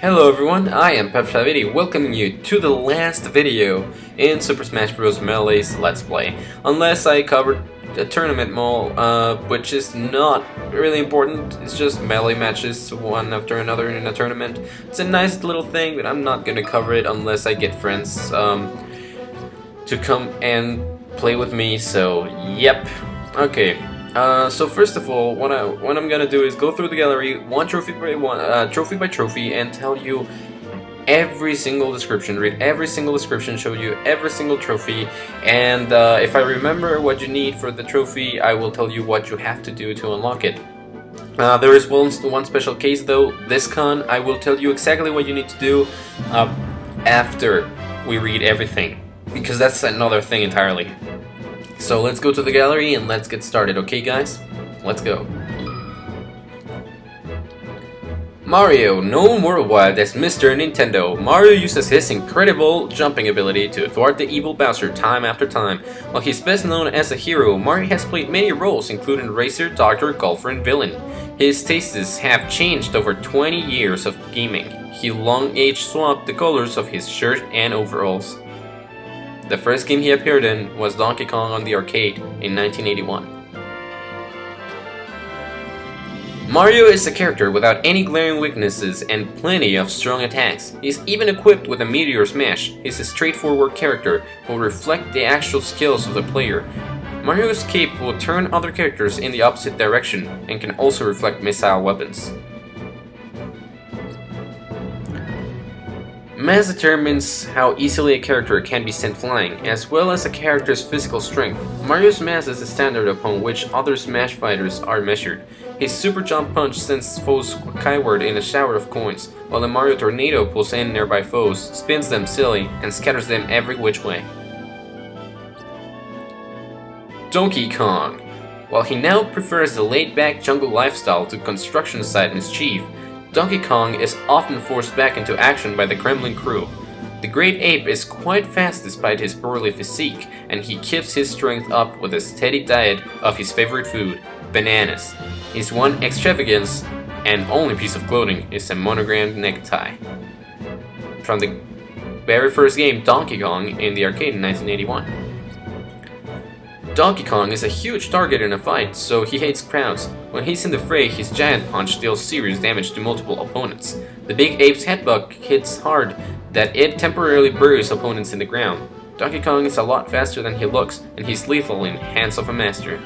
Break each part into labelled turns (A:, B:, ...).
A: Hello everyone, I am Pep welcoming you to the last video in Super Smash Bros. Melee's Let's Play. Unless I covered a tournament mall, which is not really important, it's just Melee matches one after another in a tournament. It's a nice little thing, but I'm not gonna cover it unless I get friends to come and play with me, so yep. Okay. So first of all, what I'm gonna do is go through the gallery trophy by trophy, and tell you every single description, read every single description, show you every single trophy, and if I remember what you need for the trophy, I will tell you what you have to do to unlock it. There is one special case though. This con, I will tell you exactly what you need to do after we read everything, because that's another thing entirely. So let's go to the gallery and let's get started, okay guys? Let's go. Mario, known worldwide as Mr. Nintendo, Mario uses his incredible jumping ability to thwart the evil Bowser time after time. While he's best known as a hero, Mario has played many roles including racer, doctor, golfer, and villain. His tastes have changed over 20 years of gaming. He long age swapped the colors of his shirt and overalls. The first game he appeared in was Donkey Kong on the arcade in 1981. Mario is a character without any glaring weaknesses and plenty of strong attacks. He's even equipped with a Meteor Smash. He's a straightforward character who will reflect the actual skills of the player. Mario's cape will turn other characters in the opposite direction and can also reflect missile weapons. Mass determines how easily a character can be sent flying, as well as a character's physical strength. Mario's mass is the standard upon which other Smash fighters are measured. His Super Jump Punch sends foes skyward in a shower of coins, while the Mario Tornado pulls in nearby foes, spins them silly, and scatters them every which way. Donkey Kong. While he now prefers the laid-back jungle lifestyle to construction site mischief, Donkey Kong is often forced back into action by the Kremlin crew. The great ape is quite fast despite his burly physique, and he keeps his strength up with a steady diet of his favorite food, bananas. His one extravagance and only piece of clothing is a monogrammed necktie. From the very first game, Donkey Kong, in the arcade in 1981. Donkey Kong is a huge target in a fight, so he hates crowds. When he's in the fray, his giant punch deals serious damage to multiple opponents. The big ape's headbutt hits hard that it temporarily buries opponents in the ground. Donkey Kong is a lot faster than he looks, and he's lethal in hands of a master.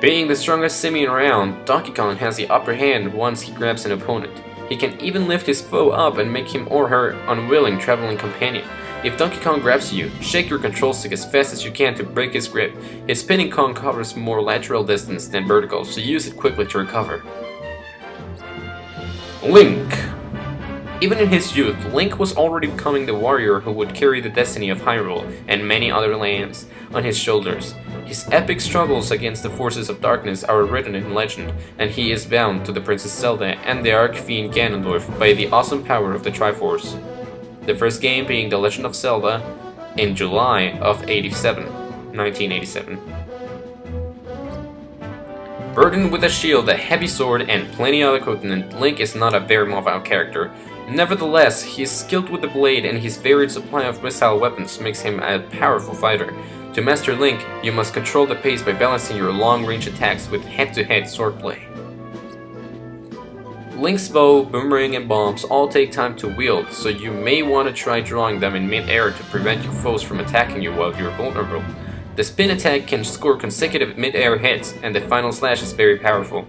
A: Being the strongest simian around, Donkey Kong has the upper hand once he grabs an opponent. He can even lift his foe up and make him or her unwilling traveling companion. If Donkey Kong grabs you, shake your control stick as fast as you can to break his grip. His spinning Kong covers more lateral distance than vertical, so use it quickly to recover. Link. Even in his youth, Link was already becoming the warrior who would carry the destiny of Hyrule and many other lands on his shoulders. His epic struggles against the forces of darkness are written in legend, and he is bound to the Princess Zelda and the Archfiend Ganondorf by the awesome power of the Triforce. The first game being The Legend of Zelda in July of 1987. Burdened with a shield, a heavy sword, and plenty of equipment, Link is not a very mobile character. Nevertheless, he is skilled with the blade, and his varied supply of missile weapons makes him a powerful fighter. To master Link, you must control the pace by balancing your long-range attacks with head-to-head swordplay. Link's bow, boomerang, and bombs all take time to wield, so you may want to try drawing them in mid-air to prevent your foes from attacking you while you're vulnerable. The spin attack can score consecutive mid-air hits, and the final slash is very powerful.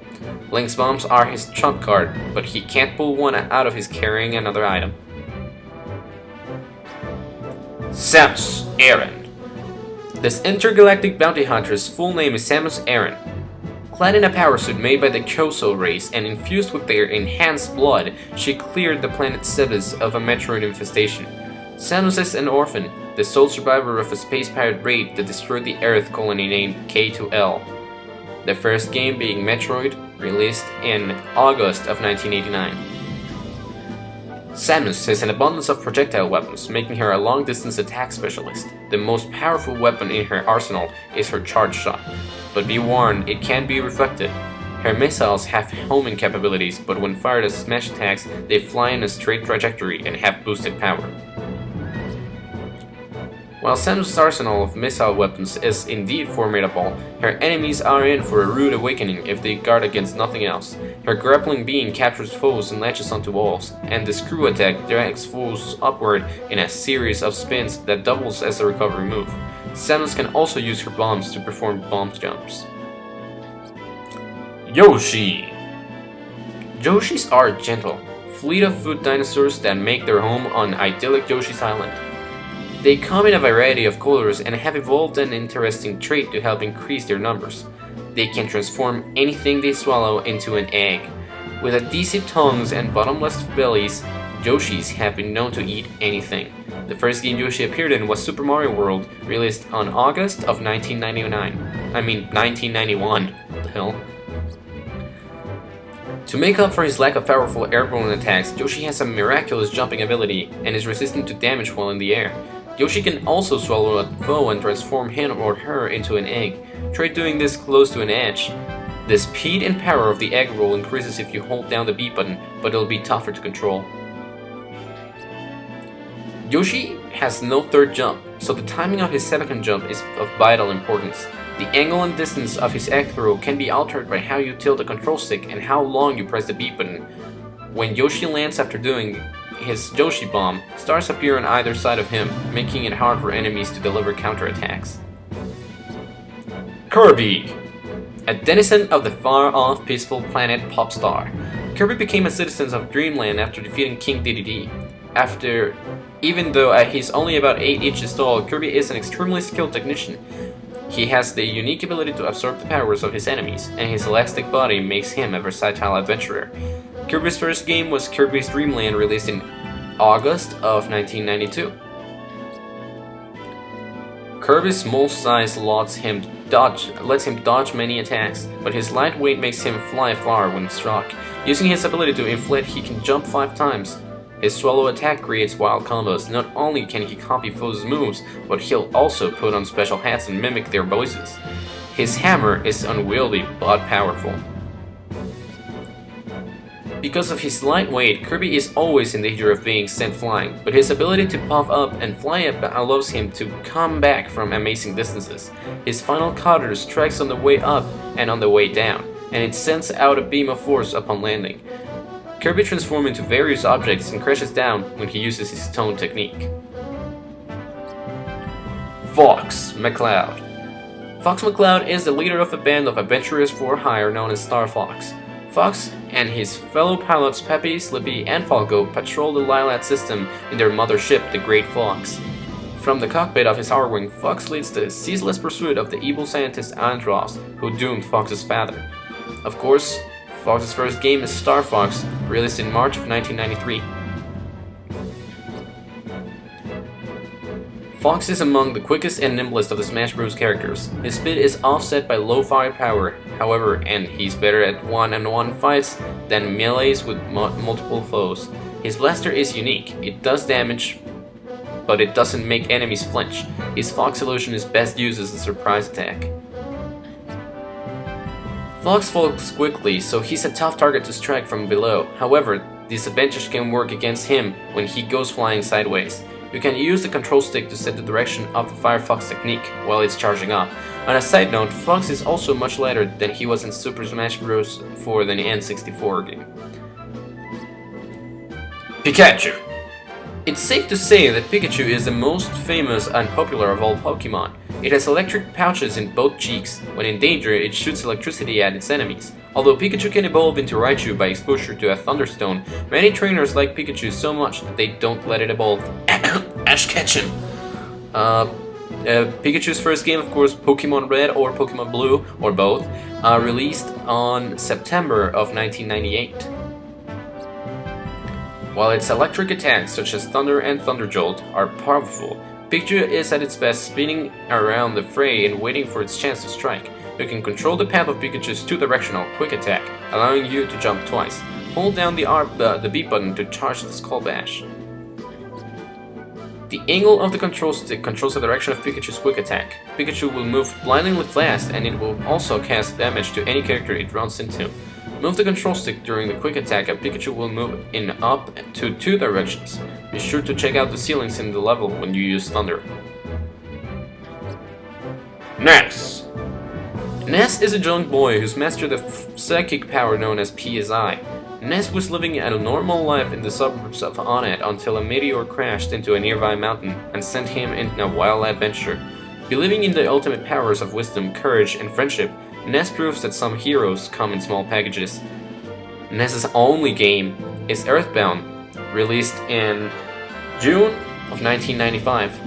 A: Link's bombs are his trump card, but he can't pull one out of his carrying another item. Samus Aran. This intergalactic bounty hunter's full name is Samus Aran. Clad in a power suit made by the Choso race and infused with their enhanced blood, she cleared the planet Sebes of a Metroid infestation. Samus is an orphan, the sole survivor of a space pirate raid that destroyed the Earth colony named K2L. The first game being Metroid, released in August of 1989. Samus has an abundance of projectile weapons, making her a long-distance attack specialist. The most powerful weapon in her arsenal is her charge shot, but be warned, it can be reflected. Her missiles have homing capabilities, but when fired as smash attacks, they fly in a straight trajectory and have boosted power. While Samus's arsenal of missile weapons is indeed formidable, her enemies are in for a rude awakening if they guard against nothing else. Her grappling beam captures foes and latches onto walls, and the screw attack drags foes upward in a series of spins that doubles as a recovery move. Samus can also use her bombs to perform bomb jumps. Yoshi! Yoshis are gentle, fleet-of-foot dinosaurs that make their home on idyllic Yoshi's Island. They come in a variety of colors and have evolved an interesting trait to help increase their numbers. They can transform anything they swallow into an egg. With adhesive tongues and bottomless bellies, Yoshis have been known to eat anything. The first game Yoshi appeared in was Super Mario World, released on August of 1991. What the hell? To make up for his lack of powerful airborne attacks, Yoshi has a miraculous jumping ability and is resistant to damage while in the air. Yoshi can also swallow a foe and transform him or her into an egg. Try doing this close to an edge. The speed and power of the egg roll increases if you hold down the B button, but it'll be tougher to control. Yoshi has no third jump, so the timing of his second jump is of vital importance. The angle and distance of his egg throw can be altered by how you tilt the control stick and how long you press the B button. When Yoshi lands after doing his Yoshi Bomb, stars appear on either side of him, making it hard for enemies to deliver counterattacks. Kirby! A denizen of the far-off peaceful planet Popstar, Kirby became a citizen of Dreamland after defeating King Dedede. Even though he's only about 8 inches tall, Kirby is an extremely skilled technician. He has the unique ability to absorb the powers of his enemies, and his elastic body makes him a versatile adventurer. Kirby's first game was Kirby's Dream Land, released in August of 1992. Kirby's small size lets him dodge many attacks, but his light weight makes him fly far when struck. Using his ability to inflate, he can jump 5 times. His swallow attack creates wild combos. Not only can he copy foes' moves, but he'll also put on special hats and mimic their voices. His hammer is unwieldy but powerful. Because of his light weight, Kirby is always in danger of being sent flying, but his ability to puff up and fly up allows him to come back from amazing distances. His final cutter strikes on the way up and on the way down, and it sends out a beam of force upon landing. Kirby transforms into various objects and crashes down when he uses his stone technique. Fox McCloud. Fox McCloud is the leader of a band of adventurers for hire known as Star Fox. Fox and his fellow pilots Peppy, Slippy, and Falco patrol the Lilat system in their mother ship, the Great Fox. From the cockpit of his Hourwing, Fox leads the ceaseless pursuit of the evil scientist Andros, who doomed Fox's father. Of course, Fox's first game is Star Fox, released in March of 1993. Fox is among the quickest and nimblest of the Smash Bros. Characters. His speed is offset by low firepower, however, and he's better at one-on-one fights than melees with multiple foes. His blaster is unique. It does damage, but it doesn't make enemies flinch. His Fox illusion is best used as a surprise attack. Fox falls quickly, so he's a tough target to strike from below. However, this advantage can work against him when he goes flying sideways. You can use the control stick to set the direction of the Firefox technique while it's charging up. On a side note, Fox is also much lighter than he was in Super Smash Bros. For the N64 game. Pikachu. It's safe to say that Pikachu is the most famous and popular of all Pokémon. It has electric pouches in both cheeks. When in danger, it shoots electricity at its enemies. Although Pikachu can evolve into Raichu by exposure to a Thunderstone, many trainers like Pikachu so much that they don't let it evolve. Ash Ketchum! Pikachu's first game, of course, Pokémon Red or Pokémon Blue, or both, released on September of 1998. While its electric attacks, such as Thunder and Thunder Jolt, are powerful, Pikachu is at its best spinning around the fray and waiting for its chance to strike. You can control the path of Pikachu's two-directional quick attack, allowing you to jump twice. Hold down the B button to charge the Skull Bash. The angle of the control stick controls the direction of Pikachu's quick attack. Pikachu will move blindingly fast, and it will also cast damage to any character it runs into. Move the control stick during the quick attack and Pikachu will move in up to 2 directions. Be sure to check out the ceilings in the level when you use Thunder. Ness! Ness is a young boy who's mastered the psychic power known as PSI. Ness was living a normal life in the suburbs of Onett until a meteor crashed into a nearby mountain and sent him in a wild adventure. Believing in the ultimate powers of wisdom, courage, and friendship, Ness proves that some heroes come in small packages. Ness's only game is Earthbound, released in June of 1995.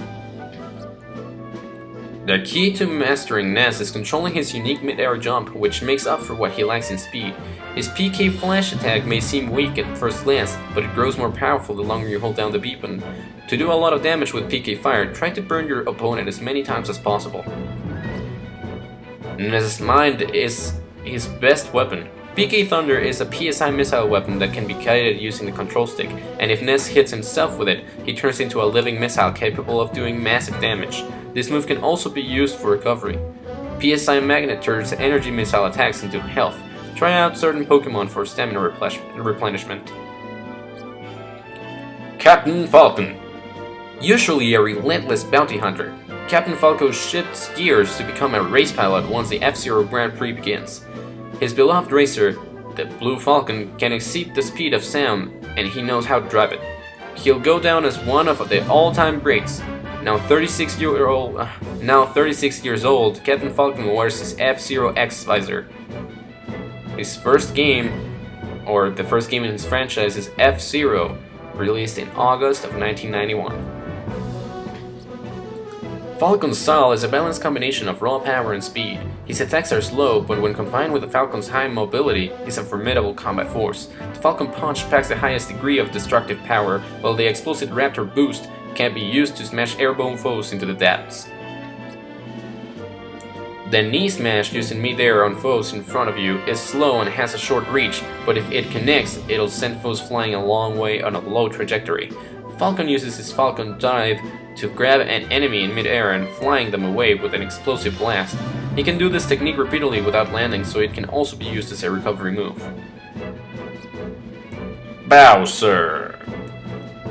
A: The key to mastering Ness is controlling his unique mid-air jump, which makes up for what he lacks in speed. His PK flash attack may seem weak at first glance, but it grows more powerful the longer you hold down the B button. To do a lot of damage with PK Fire, try to burn your opponent as many times as possible. Ness's mind is his best weapon. PK Thunder is a PSI missile weapon that can be guided using the control stick, and if Ness hits himself with it, he turns into a living missile capable of doing massive damage. This move can also be used for recovery. PSI Magnet turns energy missile attacks into health. Try out certain Pokémon for stamina replenishment. Captain Falcon. Usually a relentless bounty hunter, Captain Falco shifts gears to become a race pilot once the F-Zero Grand Prix begins. His beloved racer, the Blue Falcon, can exceed the speed of sound, and he knows how to drive it. He'll go down as one of the all-time greats. Now 36 years old, Captain Falcon wears his F-Zero X visor. His first game, or the first game in his franchise, is F-Zero, released in August of 1991. Falcon's style is a balanced combination of raw power and speed. His attacks are slow, but when combined with the Falcon's high mobility, he's a formidable combat force. The Falcon Punch packs the highest degree of destructive power, while the Explosive Raptor Boost can be used to smash airborne foes into the depths. The knee smash used in mid-air on foes in front of you is slow and has a short reach, but if it connects, it'll send foes flying a long way on a low trajectory. Falcon uses his Falcon Dive to grab an enemy in mid-air and flying them away with an explosive blast. He can do this technique repeatedly without landing, so it can also be used as a recovery move. Bowser.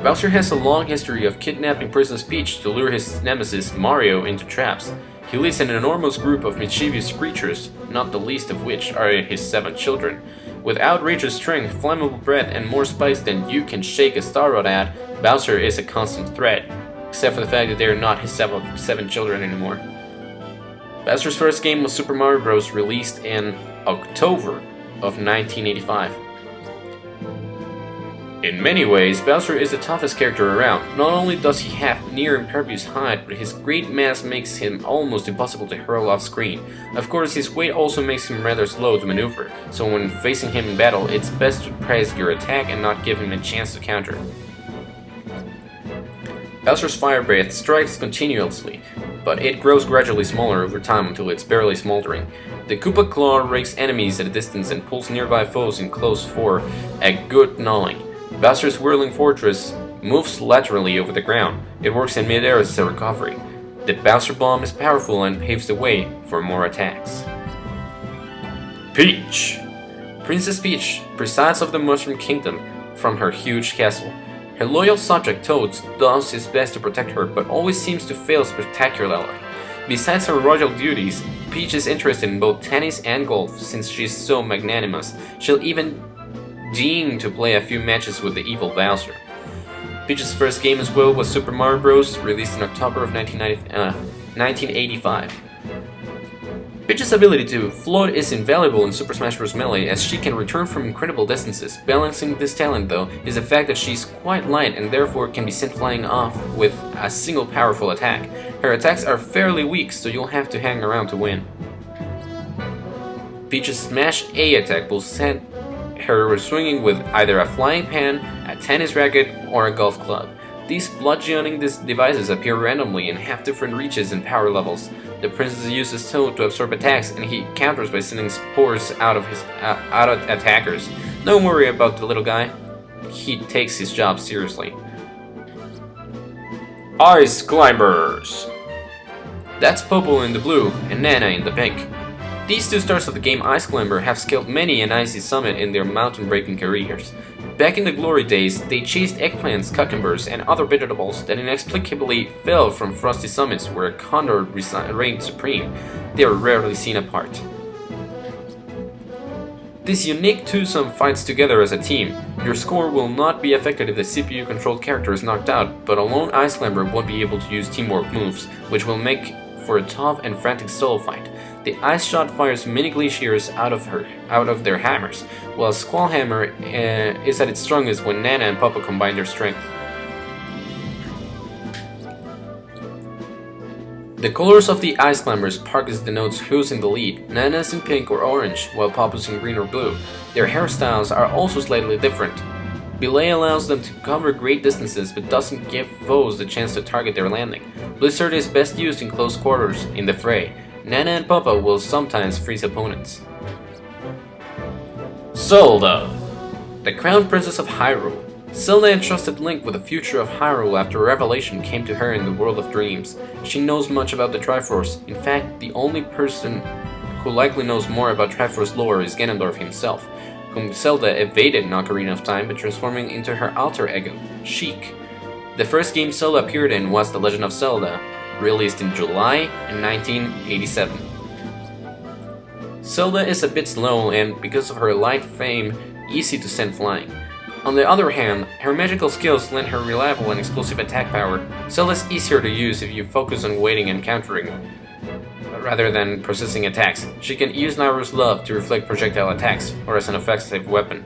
A: Bowser has a long history of kidnapping Princess Peach to lure his nemesis Mario into traps. He leads an enormous group of mischievous creatures, not the least of which are his 7 children. With outrageous strength, flammable breath, and more spice than you can shake a star rod at, Bowser is a constant threat, except for the fact that they are not his 7 children anymore. Bowser's first game was Super Mario Bros. Released in October of 1985. In many ways, Bowser is the toughest character around. Not only does he have near impervious height, but his great mass makes him almost impossible to hurl off screen. Of course, his weight also makes him rather slow to maneuver, so when facing him in battle, it's best to praise your attack and not give him a chance to counter. Bowser's Fire Breath strikes continuously, but it grows gradually smaller over time until it's barely smoldering. The Koopa Claw rakes enemies at a distance and pulls nearby foes in close for a good gnawing. Bowser's Whirling Fortress moves laterally over the ground. It works in mid-air as a recovery. The Bowser Bomb is powerful and paves the way for more attacks. Peach. Princess Peach presides over the Mushroom Kingdom from her huge castle. Her loyal subject Toads does his best to protect her, but always seems to fail spectacularly. Besides her royal duties, Peach is interested in both tennis and golf since she's so magnanimous. She'll even deign to play a few matches with the evil Bowser. Peach's first game as well was Super Mario Bros. Released in October of 1985. Peach's ability to float is invaluable in Super Smash Bros. Melee as she can return from incredible distances. Balancing this talent though is the fact that she's quite light and therefore can be sent flying off with a single powerful attack. Her attacks are fairly weak, so you'll have to hang around to win. Peach's Smash A attack will send her swinging with either a flying pan, a tennis racket, or a golf club. These bludgeoning devices appear randomly and have different reaches and power levels. The princess uses Toad to absorb attacks, and he counters by sending spores out of attackers. Don't worry about the little guy. He takes his job seriously. Ice Climbers! That's Popo in the blue and Nana in the pink. These two stars of the game Ice Climber have scaled many an icy summit in their mountain-breaking careers. Back in the glory days, they chased eggplants, cucumbers, and other vegetables that inexplicably fell from frosty summits where a condor reigned supreme. They are rarely seen apart. This unique twosome fights together as a team. Your score will not be affected if the CPU-controlled character is knocked out, but a lone Ice Climber won't be able to use teamwork moves, which will make for a tough and frantic solo fight. The Ice Shot fires mini glaciers out of their hammers, while Squall Hammer is at its strongest when Nana and Papa combine their strength. The colors of the Ice Climbers Parkas denotes who's in the lead. Nana's in pink or orange, while Papa's in green or blue. Their hairstyles are also slightly different. Belay allows them to cover great distances but doesn't give foes the chance to target their landing. Blizzard is best used in close quarters in the fray. Nana and Papa will sometimes freeze opponents. Zelda! The Crown Princess of Hyrule. Zelda entrusted Link with the future of Hyrule after a revelation came to her in the World of Dreams. She knows much about the Triforce. In fact, the only person who likely knows more about Triforce lore is Ganondorf himself, whom Zelda evaded in Ocarina of Time by transforming into her alter ego, Sheik. The first game Zelda appeared in was The Legend of Zelda, released in July 1987. Zelda is a bit slow and, because of her light frame, easy to send flying. On the other hand, her magical skills lend her reliable and explosive attack power. Zelda's easier to use if you focus on waiting and countering, rather than processing attacks. She can use Nayru's love to reflect projectile attacks, or as an offensive weapon.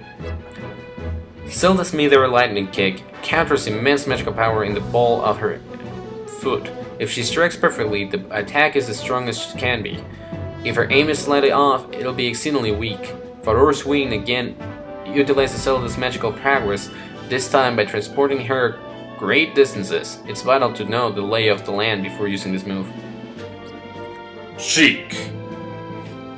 A: Zelda's Meteor Lightning Kick counters immense magical power in the ball of her foot. If she strikes perfectly, the attack is as strong as it can be. If her aim is slightly off, it'll be exceedingly weak. Farore's Wing again utilizes Zelda's magical progress, this time by transporting her great distances. It's vital to know the lay of the land before using this move. Sheik.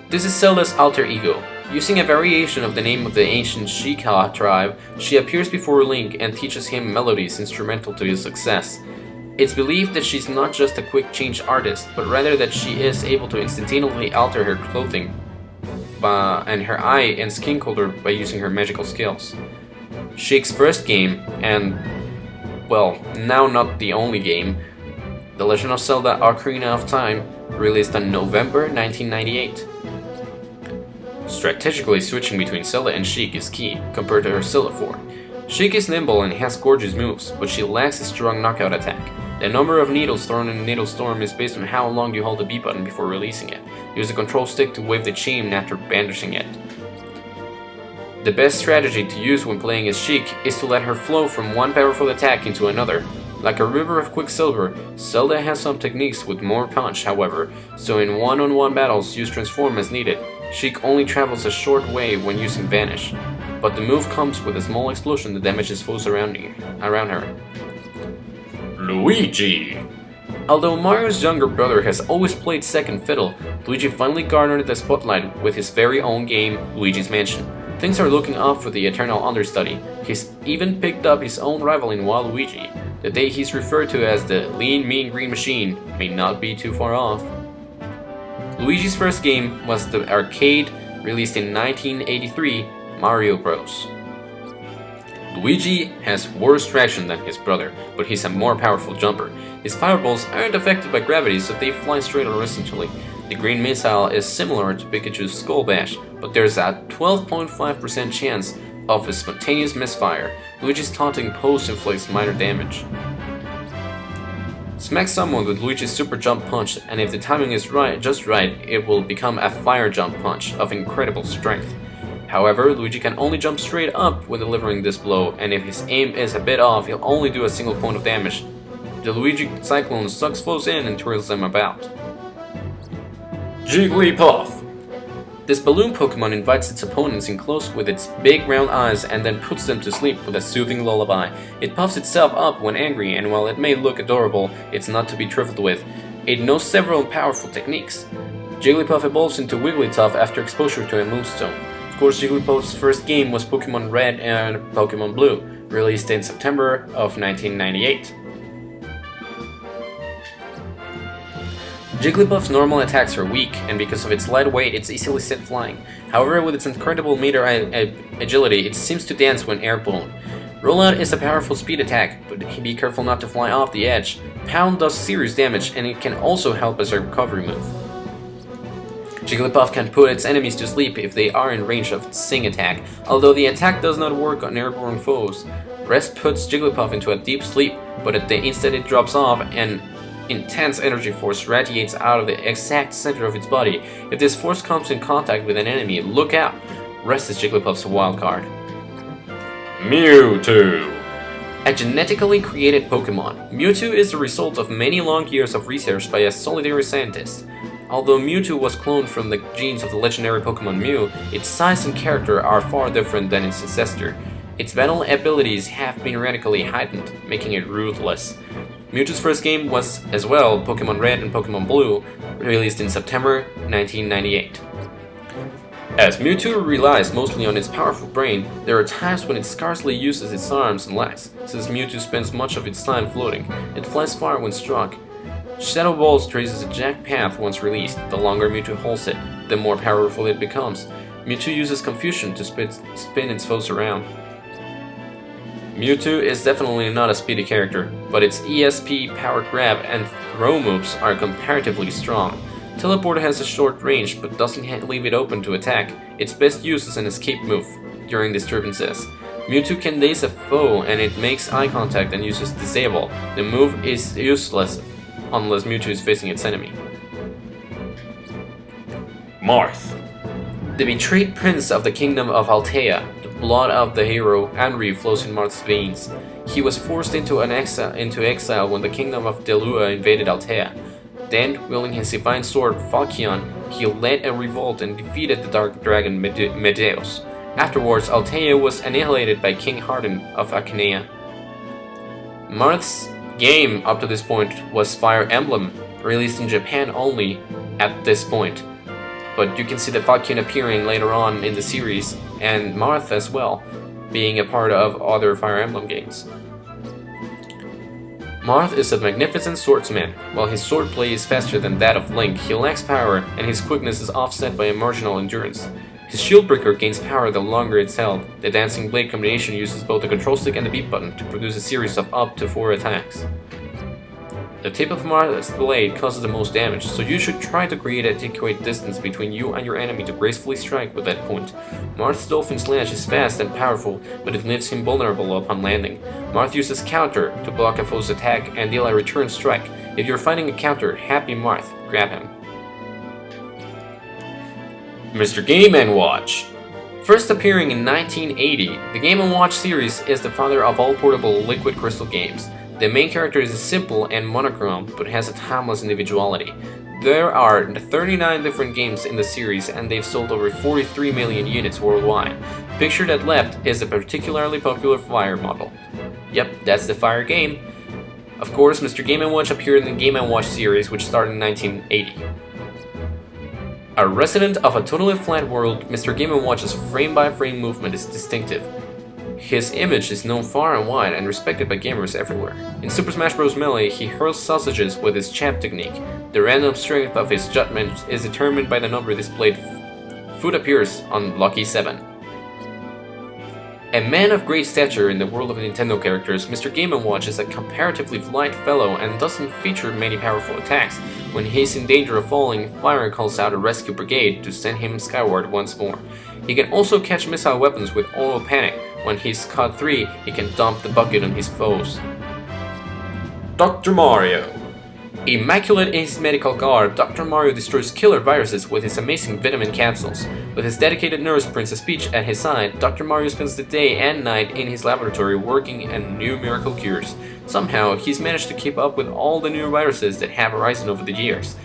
A: This is Zelda's alter ego. Using a variation of the name of the ancient Sheikah tribe, she appears before Link and teaches him melodies instrumental to his success. It's believed that she's not just a quick change artist, but rather that she is able to instantaneously alter her clothing and her eye and skin color by using her magical skills. Sheik's first game, and, well, now not the only game, The Legend of Zelda Ocarina of Time, released in November 1998. Strategically switching between Zelda and Sheik is key, compared to her Zelda form. Sheik is nimble and has gorgeous moves, but she lacks a strong knockout attack. The number of needles thrown in a needle storm is based on how long you hold the B button before releasing it. Use the control stick to wave the chain after bandishing it. The best strategy to use when playing as Sheik is to let her flow from one powerful attack into another. Like a river of Quicksilver, Zelda has some techniques with more punch, however, so in one-on-one battles use Transform as needed. Sheik only travels a short way when using Vanish, but the move comes with a small explosion that damages foes around her. Luigi. Although Mario's younger brother has always played second fiddle, Luigi finally garnered the spotlight with his very own game, Luigi's Mansion. Things are looking up for the eternal understudy. He's even picked up his own rival in Waluigi. The day he's referred to as the lean, mean green machine may not be too far off. Luigi's first game was the arcade, released in 1983, Mario Bros. Luigi has worse traction than his brother, but he's a more powerful jumper. His fireballs aren't affected by gravity, so they fly straight horizontally. The green missile is similar to Pikachu's Skull Bash, but there's a 12.5% chance of a spontaneous misfire. Luigi's taunting pose inflicts minor damage. Smack someone with Luigi's Super Jump Punch, and if the timing is just right, it will become a Fire Jump Punch of incredible strength. However, Luigi can only jump straight up when delivering this blow, and if his aim is a bit off, he'll only do a single point of damage. The Luigi Cyclone sucks foes in and twirls them about. Jigglypuff. This balloon Pokémon invites its opponents in close with its big round eyes and then puts them to sleep with a soothing lullaby. It puffs itself up when angry, and while it may look adorable, it's not to be trifled with. It knows several powerful techniques. Jigglypuff evolves into Wigglytuff after exposure to a Moonstone. Of course, Jigglypuff's first game was Pokémon Red and Pokémon Blue, released in September of 1998. Jigglypuff's normal attacks are weak, and because of its light weight, it's easily sent flying. However, with its incredible meter agility, it seems to dance when airborne. Rollout is a powerful speed attack, but be careful not to fly off the edge. Pound does serious damage, and it can also help as a recovery move. Jigglypuff can put its enemies to sleep if they are in range of its Sing attack, although the attack does not work on airborne foes. Rest puts Jigglypuff into a deep sleep, but instead it drops off, and intense energy force radiates out of the exact center of its body. If this force comes in contact with an enemy, look out! Rest is Jigglypuff's wild card. Mewtwo. A genetically created Pokémon, Mewtwo is the result of many long years of research by a solitary scientist. Although Mewtwo was cloned from the genes of the legendary Pokémon Mew, its size and character are far different than its ancestor. Its battle abilities have been radically heightened, making it ruthless. Mewtwo's first game was, as well, Pokémon Red and Pokémon Blue, released in September 1998. As Mewtwo relies mostly on its powerful brain, there are times when it scarcely uses its arms and legs, since Mewtwo spends much of its time floating. It flies far when struck. Shadow Balls traces a jagged path once released. The longer Mewtwo holds it, the more powerful it becomes. Mewtwo uses Confusion to spin its foes around. Mewtwo is definitely not a speedy character, but its ESP, Power Grab, and Throw moves are comparatively strong. Teleport has a short range, but doesn't leave it open to attack. Its best use is an escape move during disturbances. Mewtwo can daze a foe, and it makes eye contact and uses Disable. The move is useless unless Mewtwo is facing its enemy. Marth. The betrayed prince of the kingdom of Altea, the blood of the hero Anri flows in Marth's veins. He was forced into exile when the kingdom of Delua invaded Altea. Then, wielding his divine sword Falchion, he led a revolt and defeated the dark dragon Medeus. Afterwards, Altea was annihilated by King Harden of Achaea. Marth's game up to this point was Fire Emblem, released in Japan only at this point. But you can see the Falchion appearing later on in the series, and Marth as well, being a part of other Fire Emblem games. Marth is a magnificent swordsman. While his swordplay is faster than that of Link, he lacks power, and his quickness is offset by a marginal endurance. His shield breaker gains power the longer it's held. The dancing blade combination uses both the control stick and the beat button to produce a series of up to 4 attacks. The tip of Marth's blade causes the most damage, so you should try to create an adequate distance between you and your enemy to gracefully strike with that point. Marth's Dolphin Slash is fast and powerful, but it leaves him vulnerable upon landing. Marth uses Counter to block a foe's attack and deal a return strike. If you're fighting a counter, Happy Marth, grab him. Mr. Game & Watch. First appearing in 1980, the Game & Watch series is the father of all portable liquid crystal games. The main character is simple and monochrome, but has a timeless individuality. There are 39 different games in the series, and they've sold over 43 million units worldwide. Pictured at left is a particularly popular Fire model. Yep, that's the Fire game. Of course, Mr. Game & Watch appeared in the Game & Watch series, which started in 1980. A resident of a totally flat world, Mr. Game & Watch's frame-by-frame movement is distinctive. His image is known far and wide and respected by gamers everywhere. In Super Smash Bros. Melee, he hurls sausages with his champ technique. The random strength of his judgment is determined by the number displayed. Food appears on Lucky 7. A man of great stature in the world of Nintendo characters, Mr. Game & Watch is a comparatively light fellow and doesn't feature many powerful attacks. When he's in danger of falling, Fire calls out a rescue brigade to send him skyward once more. He can also catch missile weapons with Auto Panic. When he's caught 3, he can dump the bucket on his foes. Dr. Mario. Immaculate in his medical garb, Dr. Mario destroys killer viruses with his amazing vitamin capsules. With his dedicated nurse Princess Peach at his side, Dr. Mario spends the day and night in his laboratory working on new miracle cures. Somehow, he's managed to keep up with all the new viruses that have arisen over the years.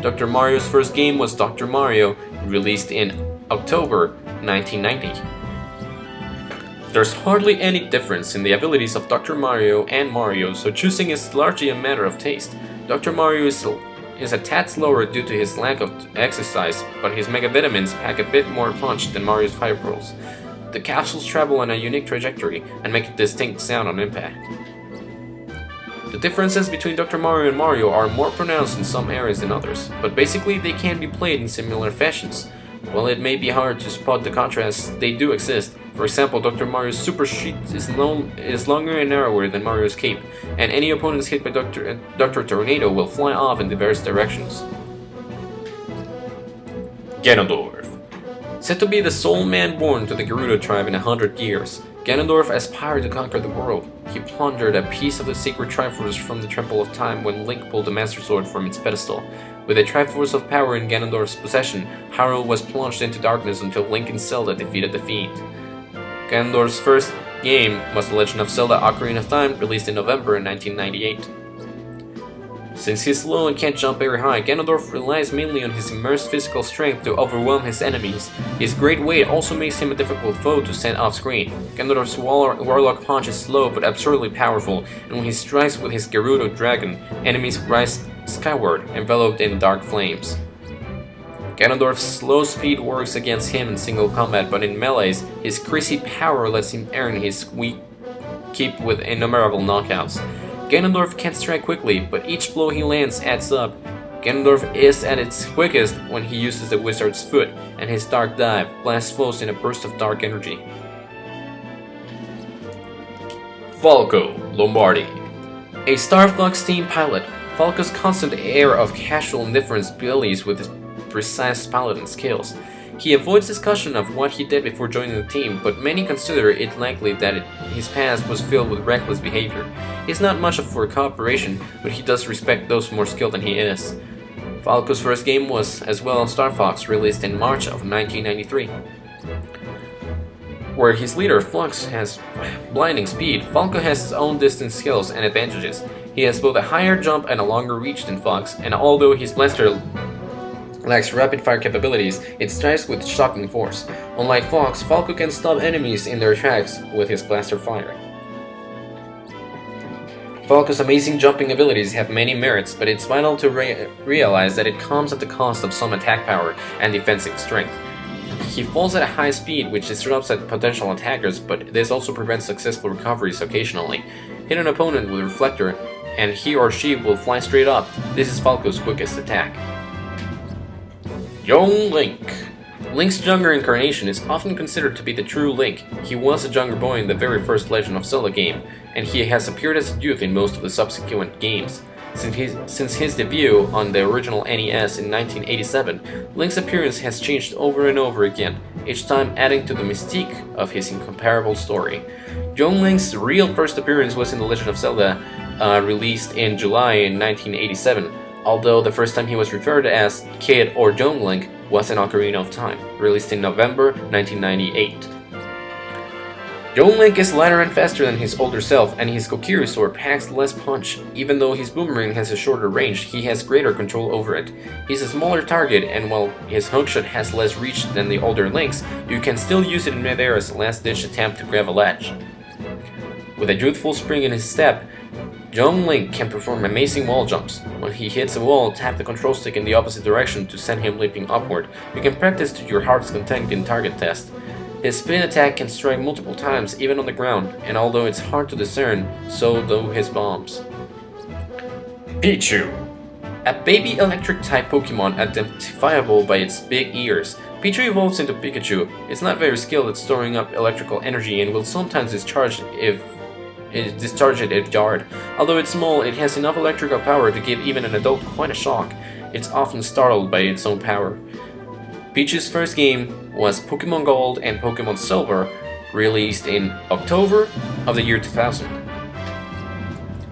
A: Dr. Mario's first game was Dr. Mario, released in October 1990. There's hardly any difference in the abilities of Dr. Mario and Mario, so choosing is largely a matter of taste. Dr. Mario is a tad slower due to his lack of exercise, but his Mega Vitamins pack a bit more punch than Mario's Fire Pearls. The capsules travel on a unique trajectory and make a distinct sound on impact. The The differences between Dr. Mario and Mario are more pronounced in some areas than others, but basically they can be played in similar fashions. While it may be hard to spot the contrasts, they do exist. For example, Dr. Mario's super sheet is longer and narrower than Mario's cape, and any opponents hit by Dr. Tornado will fly off in diverse directions. Ganondorf. Said to be the sole man born to the Gerudo tribe in 100 years, Ganondorf aspired to conquer the world. He plundered a piece of the sacred Triforce from the Temple of Time when Link pulled the Master Sword from its pedestal. With a Triforce of power in Ganondorf's possession, Hyrule was plunged into darkness until Link and Zelda defeated the Fiend. Ganondorf's first game was The Legend of Zelda: Ocarina of Time, released in November 1998. Since he's slow and can't jump very high, Ganondorf relies mainly on his immense physical strength to overwhelm his enemies. His great weight also makes him a difficult foe to send off-screen. Ganondorf's Warlock Punch is slow but absurdly powerful, and when he strikes with his Gerudo Dragon, enemies rise skyward, enveloped in dark flames. Ganondorf's slow speed works against him in single combat, but in melees, his crazy power lets him earn his weak keep with innumerable knockouts. Ganondorf can't strike quickly, but each blow he lands adds up. Ganondorf is at its quickest when he uses the Wizard's Foot, and his Dark Dive blasts foes in a burst of dark energy. Falco Lombardi. A Star Fox team pilot, Falco's constant air of casual indifference belies with his precise paladin skills. He avoids discussion of what he did before joining the team, but many consider it likely that his past was filled with reckless behavior. He's not much for cooperation, but he does respect those more skilled than he is. Falco's first game was as well Star Fox, released in March of 1993. Where his leader, Flux, has blinding speed, Falco has his own distance skills and advantages. He has both a higher jump and a longer reach than Fox, and although his blaster lacks rapid-fire capabilities, it strikes with shocking force. Unlike Fox, Falco can stop enemies in their tracks with his blaster fire. Falco's amazing jumping abilities have many merits, but it's vital to realize that it comes at the cost of some attack power and defensive strength. He falls at a high speed, which disrupts potential attackers, but this also prevents successful recoveries occasionally. Hit an opponent with a reflector, and he or she will fly straight up. This is Falco's quickest attack. Young Link. Link's younger incarnation is often considered to be the true Link. He was a younger boy in the very first Legend of Zelda game, and he has appeared as a youth in most of the subsequent games. Since his debut on the original NES in 1987, Link's appearance has changed over and over again, each time adding to the mystique of his incomparable story. Young Link's real first appearance was in The Legend of Zelda, released in July in 1987. Although the first time he was referred to as Kid or Young Link was in Ocarina of Time, released in November 1998. Young Link is lighter and faster than his older self, and his Kokiri sword packs less punch. Even though his boomerang has a shorter range, he has greater control over it. He's a smaller target, and while his hookshot has less reach than the older Link's, you can still use it in midair as a last-ditch attempt to grab a ledge. With a youthful spring in his step, Young Link can perform amazing wall jumps. When he hits a wall, tap the control stick in the opposite direction to send him leaping upward. You can practice to your heart's content in target test. His spin attack can strike multiple times even on the ground, and although it's hard to discern, so do his bombs. Pichu. A baby electric-type Pokémon identifiable by its big ears. Pichu evolves into Pikachu. It's not very skilled at storing up electrical energy and will sometimes discharge it if jarred. Although it's small, it has enough electrical power to give even an adult quite a shock. It's often startled by its own power. Pichu's first game was Pokémon Gold and Pokémon Silver, released in October of the year 2000.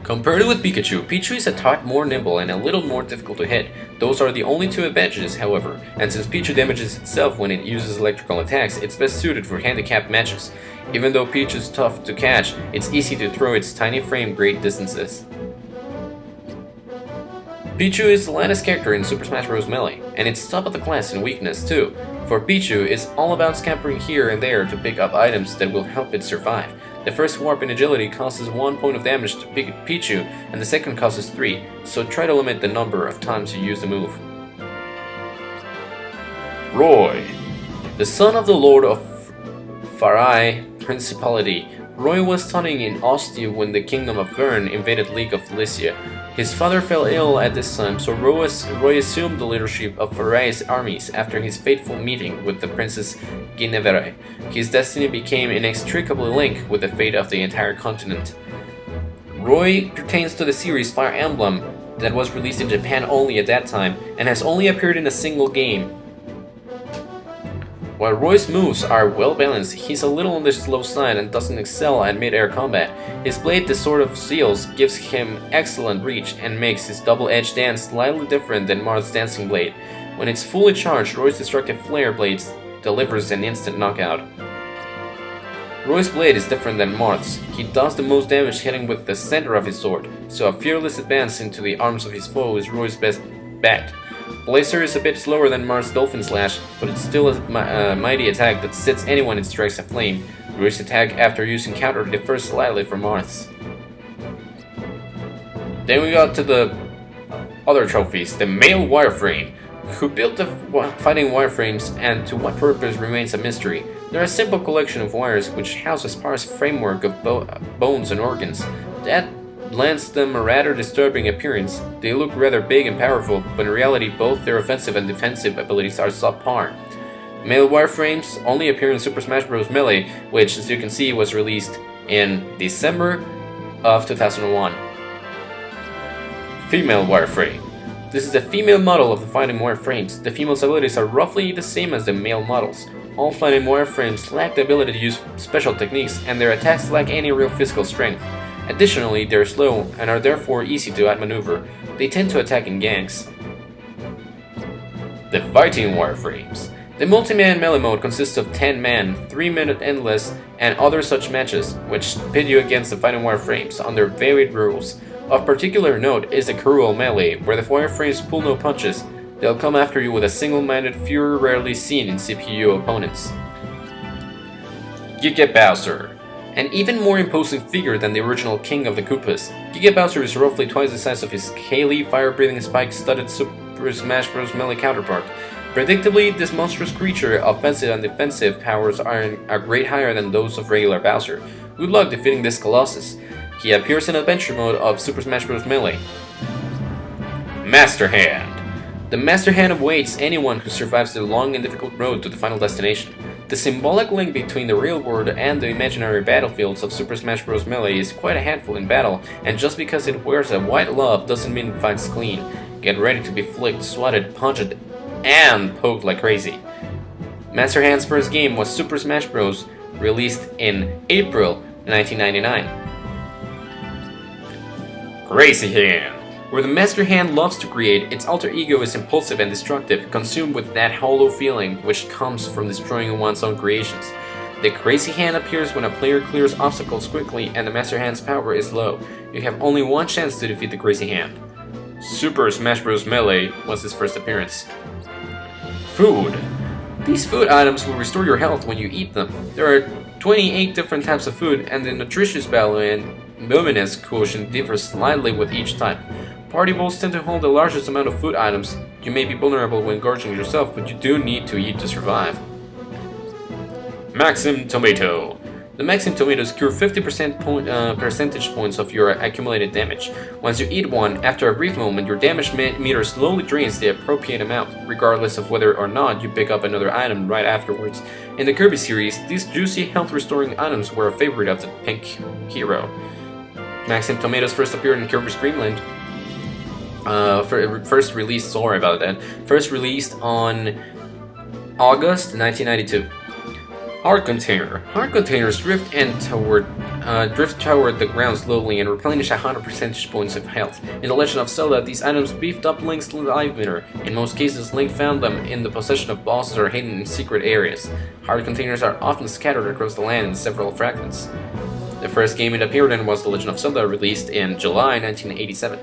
A: Compared with Pikachu, Pichu is a touch more nimble and a little more difficult to hit. Those are the only two advantages, however, and since Pichu damages itself when it uses electrical attacks, it's best suited for handicapped matches. Even though Pichu is tough to catch, it's easy to throw its tiny frame great distances. Pichu is the lightest character in Super Smash Bros. Melee, and it's top of the class in weakness too. For Pichu, it's all about scampering here and there to pick up items that will help it survive. The first warp in agility causes 1 point of damage to Pichu, and the second causes 3, so try to limit the number of times you use the move. Roy. The son of the Lord of Farai Principality, Roy was studying in Ostia when the Kingdom of Vern invaded League of Lycia. His father fell ill at this time, so Roy assumed the leadership of Farai's armies after his fateful meeting with the Princess Guinevere. His destiny became inextricably linked with the fate of the entire continent. Roy pertains to the series Fire Emblem that was released in Japan only at that time, and has only appeared in a single game. While Roy's moves are well balanced, he's a little on the slow side and doesn't excel at mid-air combat. His blade, the Sword of Seals, gives him excellent reach and makes his double-edged dance slightly different than Marth's dancing blade. When it's fully charged, Roy's destructive flare blade delivers an instant knockout. Roy's blade is different than Marth's. He does the most damage hitting with the center of his sword, so a fearless advance into the arms of his foe is Roy's best bet. Blazer is a bit slower than Marth's Dolphin Slash, but it's still a mighty attack that sets anyone it strikes aflame. Roy's attack after using counter differs slightly from Marth's. Then we got to the other trophies, the male wireframe. Who built the fighting wireframes and to what purpose remains a mystery. They're a simple collection of wires which house a sparse framework of bones and organs. That lends them a rather disturbing appearance. They look rather big and powerful, but in reality both their offensive and defensive abilities are subpar. Male wireframes only appear in Super Smash Bros. Melee, which as you can see was released in December of 2001. Female wireframe. This is the female model of the fighting wireframes. The female's abilities are roughly the same as the male models. All fighting wireframes lack the ability to use special techniques, and their attacks lack any real physical strength. Additionally, they're slow and are therefore easy to outmaneuver. They tend to attack in ganks. The fighting wireframes. The multi-man melee mode consists of 10-man, 3-minute endless, and other such matches, which pit you against the fighting wireframes under varied rules. Of particular note is the cruel melee, where the wireframes pull no punches. They'll come after you with a single-minded fury rarely seen in CPU opponents. Giga Bowser. An even more imposing figure than the original King of the Koopas, Giga Bowser is roughly twice the size of his Kaylee fire-breathing spike-studded Super Smash Bros. Melee counterpart. Predictably, this monstrous creature's offensive and defensive powers are a great higher than those of regular Bowser. Good luck defeating this colossus. He appears in Adventure Mode of Super Smash Bros. Melee. Master Hand. The Master Hand awaits anyone who survives the long and difficult road to the final destination. The symbolic link between the real world and the imaginary battlefields of Super Smash Bros. Melee is quite a handful in battle, and just because it wears a white glove doesn't mean it fights clean. Get ready to be flicked, swatted, punched, and poked like crazy. Master Hand's first game was Super Smash Bros. Released in April 1999. Crazy Hand. Where the Master Hand loves to create, its alter ego is impulsive and destructive, consumed with that hollow feeling which comes from destroying one's own creations. The Crazy Hand appears when a player clears obstacles quickly and the Master Hand's power is low. You have only one chance to defeat the Crazy Hand. Super Smash Bros. Melee was his first appearance. Food. These food items will restore your health when you eat them. There are 28 different types of food, and the nutritious value and luminous quotient differs slightly with each type. Party bowls tend to hold the largest amount of food items. You may be vulnerable when gorging yourself, but you do need to eat to survive. Maxim Tomato. The Maxim Tomatoes cure 50% percentage points of your accumulated damage. Once you eat one, after a brief moment, your damage meter slowly drains the appropriate amount, regardless of whether or not you pick up another item right afterwards. In the Kirby series, these juicy health-restoring items were a favorite of the Pink Hero. Maxim Tomatoes first appeared in Kirby's Dream Land. First released on August 1992. Heart Container. Heart containers drift toward the ground slowly and replenish 100 percentage points of health. In The Legend of Zelda, these items beefed up Link's life meter. In most cases, Link found them in the possession of bosses or hidden in secret areas. Heart containers are often scattered across the land in several fragments. The first game it appeared in was The Legend of Zelda, released in July 1987.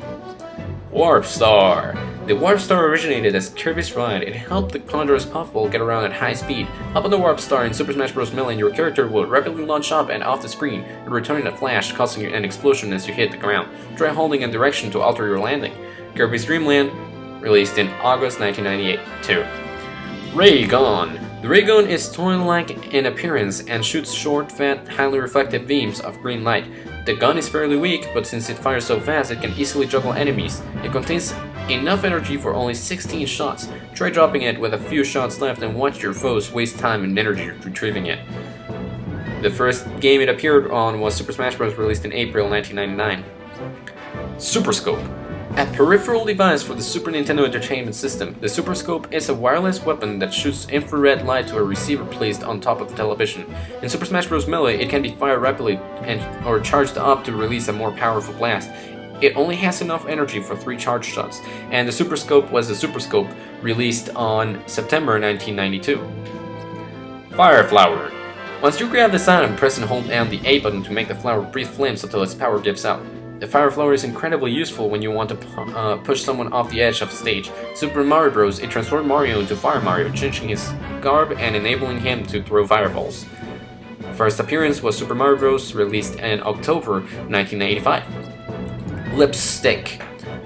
A: Warp Star. The Warp Star originated as Kirby's ride. It helped the ponderous puffball get around at high speed. Up on the Warp Star in Super Smash Bros. Melee, your character will rapidly launch up and off the screen, and return in a flash, causing an explosion as you hit the ground. Try holding a direction to alter your landing. Kirby's Dream Land, released in August 1998. 2. Ray Gun. The ray gun is toy-like in appearance and shoots short, fat, highly reflective beams of green light. The gun is fairly weak, but since it fires so fast, it can easily juggle enemies. It contains enough energy for only 16 shots. Try dropping it with a few shots left and watch your foes waste time and energy retrieving it. The first game it appeared on was Super Smash Bros. Released in April 1999. Super Scope. A peripheral device for the Super Nintendo Entertainment System, the Super Scope is a wireless weapon that shoots infrared light to a receiver placed on top of the television. In Super Smash Bros. Melee, it can be fired rapidly or charged up to release a more powerful blast. It only has enough energy for 3 charge shots, and the Super Scope was the Super Scope released on September 1992. Fire Flower. Once you grab this item, press and hold down the A button to make the flower breathe flames until its power gives out. The fire flower is incredibly useful when you want to push someone off the edge of the stage. Super Mario Bros. It transformed Mario into Fire Mario, changing his garb and enabling him to throw fireballs. First appearance was Super Mario Bros. Released in October 1985. Lipstick.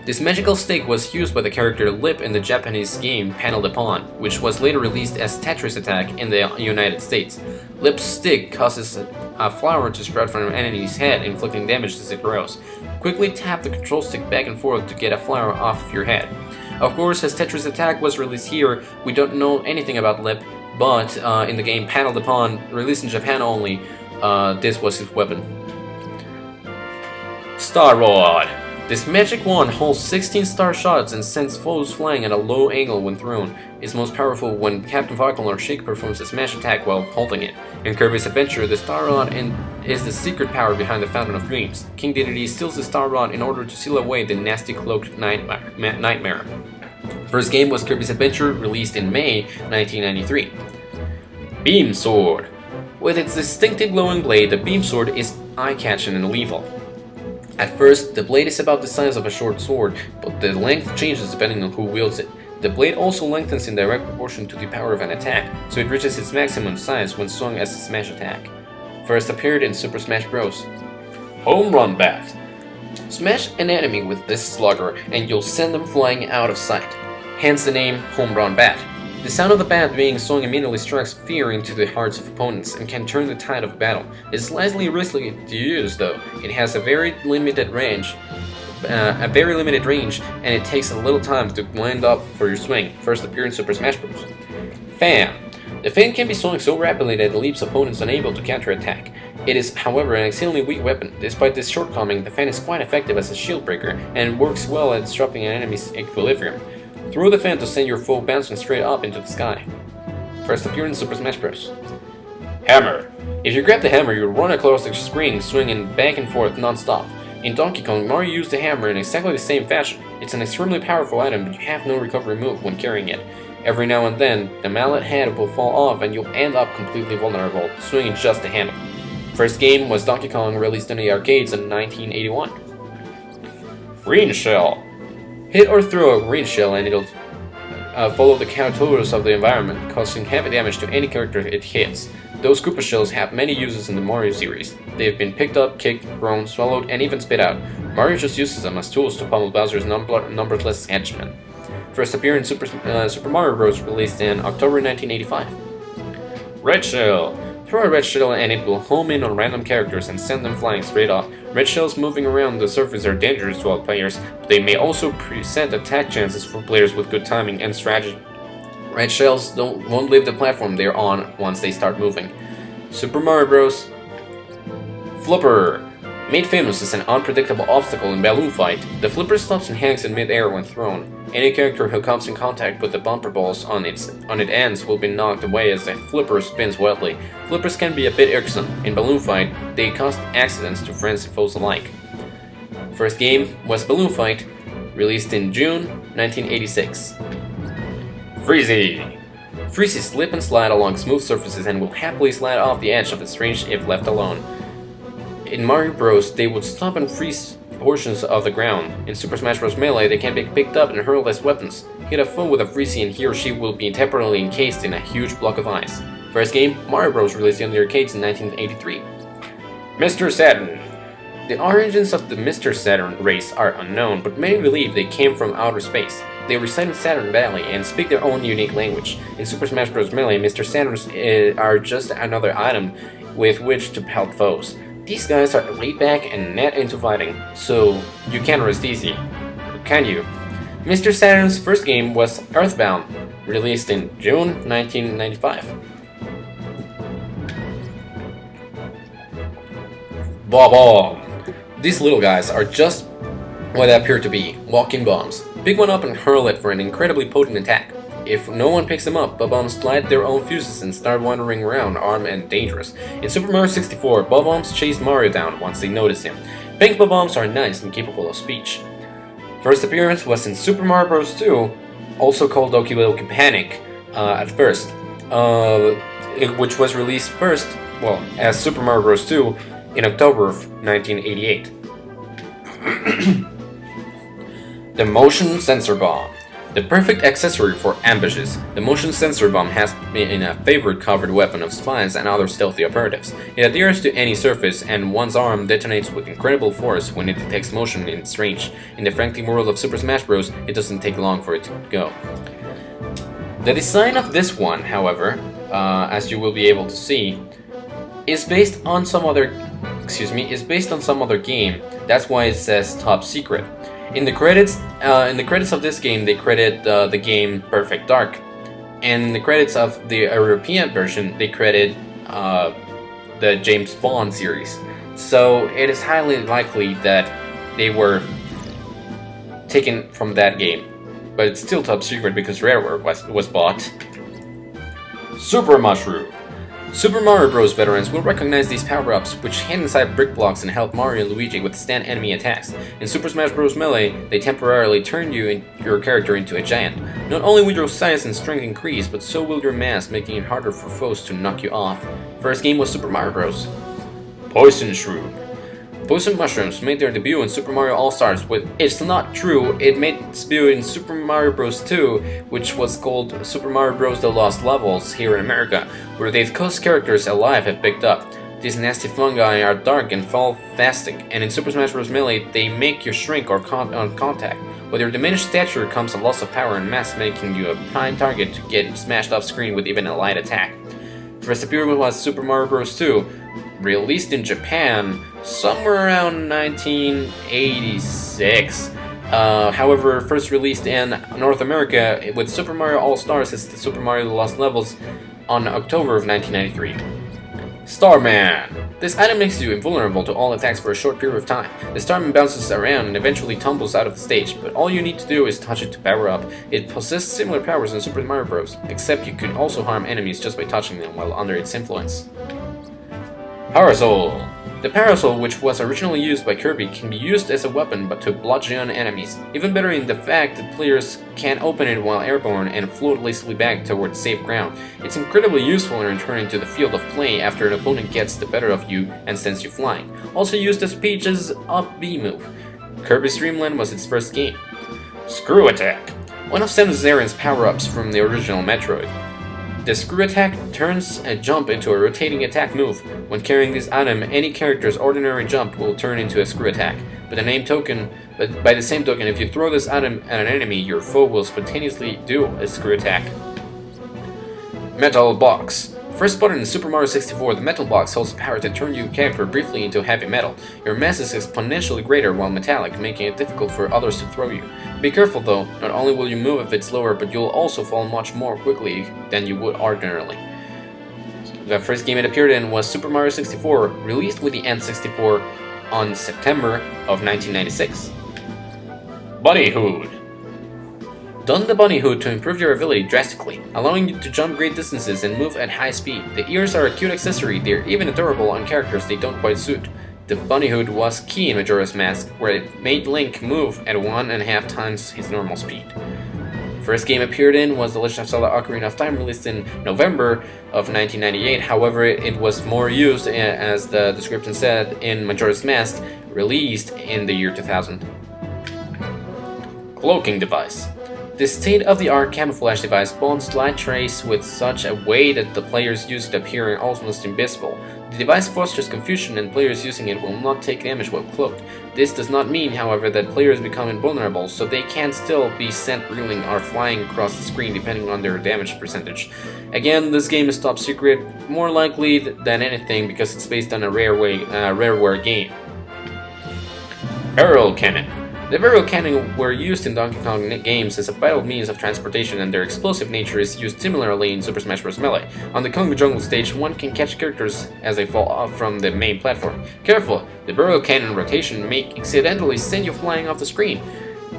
A: This magical stick was used by the character Lip in the Japanese game Panel Upon, which was later released as Tetris Attack in the United States. Lipstick causes a flower to sprout from an enemy's head, inflicting damage as it grows. Quickly tap the control stick back and forth to get a flower off of your head. Of course, as Tetris Attack was released here, we don't know anything about Lip, but in the game Panel Upon, released in Japan only, this was his weapon. Star Rod. This magic wand holds 16 star shots and sends foes flying at a low angle when thrown. It's most powerful when Captain Falcon or Sheik performs a smash attack while holding it. In Kirby's Adventure, the Star Rod is the secret power behind the Fountain of Dreams. King Dedede steals the Star Rod in order to seal away the nasty cloaked nightmare. First game was Kirby's Adventure, released in May 1993. Beam Sword. With its distinctive glowing blade, the Beam Sword is eye-catching and lethal. At first, the blade is about the size of a short sword, but the length changes depending on who wields it. The blade also lengthens in direct proportion to the power of an attack, so it reaches its maximum size when swung as a smash attack. First appeared in Super Smash Bros. Home Run Bat. Smash an enemy with this slugger and you'll send them flying out of sight. Hence the name Home Run Bat. The sound of the bat being swung immediately strikes fear into the hearts of opponents and can turn the tide of battle. It's slightly risky to use though. It has a very limited range, and it takes a little time to land up for your swing. First appeared in Super Smash Bros. Fan. The fan can be swung so rapidly that it leaves opponents unable to counterattack. It is, however, an exceedingly weak weapon. Despite this shortcoming, the fan is quite effective as a shield breaker and works well at disrupting an enemy's equilibrium. Throw the fan to send your foe bouncing straight up into the sky. First appeared in Super Smash Bros. Hammer. If you grab the hammer, you'll run across the screen, swinging back and forth non-stop. In Donkey Kong, Mario used the hammer in exactly the same fashion. It's an extremely powerful item, but you have no recovery move when carrying it. Every now and then, the mallet head will fall off and you'll end up completely vulnerable, swinging just the hammer. First game was Donkey Kong, released in the arcades in 1981. Green Shell. Hit or throw a green shell and it'll follow the contours of the environment, causing heavy damage to any character it hits. Those Koopa shells have many uses in the Mario series. They have been picked up, kicked, thrown, swallowed, and even spit out. Mario just uses them as tools to pummel Bowser's numberless henchmen. First appeared in Super Mario Bros. Released in October 1985. Red Shell. Throw a red shell and it will home in on random characters and send them flying straight off. Red shells moving around the surface are dangerous to all players, but they may also present attack chances for players with good timing and strategy. Red shells won't leave the platform they're on once they start moving. Super Mario Bros. Flipper. Made famous as an unpredictable obstacle in Balloon Fight, the flipper stops and hangs in mid-air when thrown. Any character who comes in contact with the bumper balls on its ends will be knocked away as the flipper spins wildly. Flippers can be a bit irksome. In Balloon Fight, they cause accidents to friends and foes alike. First game was Balloon Fight, released in June 1986. Freezy. Freezy slip and slide along smooth surfaces and will happily slide off the edge of its range if left alone. In Mario Bros, they would stop and freeze portions of the ground. In Super Smash Bros. Melee, they can be picked up and hurled as weapons. Hit a foe with a Freezy and he or she will be temporarily encased in a huge block of ice. First game, Mario Bros. Released in the arcades in 1983. Mr. Saturn. The origins of the Mr. Saturn race are unknown, but many believe they came from outer space. They reside in Saturn Valley and speak their own unique language. In Super Smash Bros. Melee, Mr. Saturns are just another item with which to pelt foes. These guys are laid back and not into fighting, so you can't rest easy, can you? Mr. Saturn's first game was Earthbound, released in June 1995. Bomb! These little guys are just what they appear to be, walking bombs. Pick one up and hurl it for an incredibly potent attack. If no one picks them up, bombs light their own fuses and start wandering around, armed and dangerous. In Super Mario 64, bombs chase Mario down once they notice him. Pink bombs are nice and capable of speech. First appearance was in Super Mario Bros. 2, also called Doki Doki Panic at first, which was released first, well, as Super Mario Bros. 2 in October of 1988. The Motion Sensor Bomb. The perfect accessory for ambushes, the motion sensor bomb has been a favorite covered weapon of spies and other stealthy operatives. It adheres to any surface, and one's arm detonates with incredible force when it detects motion in its range. In the frantic world of Super Smash Bros., it doesn't take long for it to go. The design of this one, however, as you will be able to see, is based on some other game. That's why it says top secret. In the credits of this game, they credit the game Perfect Dark, and in the credits of the European version, they credit the James Bond series. So it is highly likely that they were taken from that game, but it's still top secret because Rareware was bought. Super Mushroom. Super Mario Bros. Veterans will recognize these power-ups, which hide inside brick blocks and help Mario and Luigi withstand enemy attacks. In Super Smash Bros. Melee, they temporarily turn your character into a giant. Not only will your size and strength increase, but so will your mass, making it harder for foes to knock you off. First game was Super Mario Bros. Poison Shroom. Poison mushrooms made their debut in Super Mario All-Stars, but it's not true. It made its debut in Super Mario Bros. 2, which was called Super Mario Bros. The Lost Levels here in America, where they've caused characters alive have picked up. These nasty fungi are dark and fall-fasting, and in Super Smash Bros. Melee, they make you shrink on contact. With your diminished stature comes a loss of power and mass, making you a prime target to get smashed off screen with even a light attack. First appearance was Super Mario Bros. 2, released in Japan somewhere around 1986. However, first released in North America with Super Mario All-Stars as the Super Mario The Lost Levels on October of 1993. Starman. This item makes you invulnerable to all attacks for a short period of time. The Starman bounces around and eventually tumbles out of the stage, but all you need to do is touch it to power up. It possesses similar powers in Super Mario Bros., except you can also harm enemies just by touching them while under its influence. Parasol. The Parasol, which was originally used by Kirby, can be used as a weapon but to bludgeon enemies. Even better in the fact that players can open it while airborne and float lazily back towards safe ground. It's incredibly useful in returning to the field of play after an opponent gets the better of you and sends you flying. Also used as Peach's up B move. Kirby's Dream Land was its first game. Screw Attack. One of Samus Aran's power-ups from the original Metroid. The Screw Attack turns a jump into a rotating attack move. When carrying this item, any character's ordinary jump will turn into a Screw Attack. By the same token, if you throw this item at an enemy, your foe will spontaneously do a Screw Attack. Metal Box. First spotted in Super Mario 64, the Metal Box holds the power to turn your character briefly into heavy metal. Your mass is exponentially greater while metallic, making it difficult for others to throw you. Be careful though, not only will you move if it's slower, but you'll also fall much more quickly than you would ordinarily. The first game it appeared in was Super Mario 64, released with the N64 on September of 1996. Bunny Hood. Don the bunny hood to improve your ability drastically, allowing you to jump great distances and move at high speed. The ears are a cute accessory, they're even adorable on characters they don't quite suit. The bunny hood was key in Majora's Mask, where it made Link move at 1.5 times his normal speed. First game appeared in was The Legend of Zelda Ocarina of Time, released in November of 1998. However, it was more used, as the description said, in Majora's Mask, released in the year 2000. Cloaking Device. The state-of-the-art camouflage device bonds light trace with such a way that the players use it appearing almost invisible. The device fosters confusion and players using it will not take damage while cloaked. This does not mean, however, that players become invulnerable, so they can still be sent reeling or flying across the screen depending on their damage percentage. Again, this game is top secret, more likely than anything because it's based on a rareware game. Barrel Cannon. The barrel cannon were used in Donkey Kong games as a vital means of transportation, and their explosive nature is used similarly in Super Smash Bros. Melee. On the Congo Jungle stage, one can catch characters as they fall off from the main platform. Careful! The barrel cannon rotation may accidentally send you flying off the screen.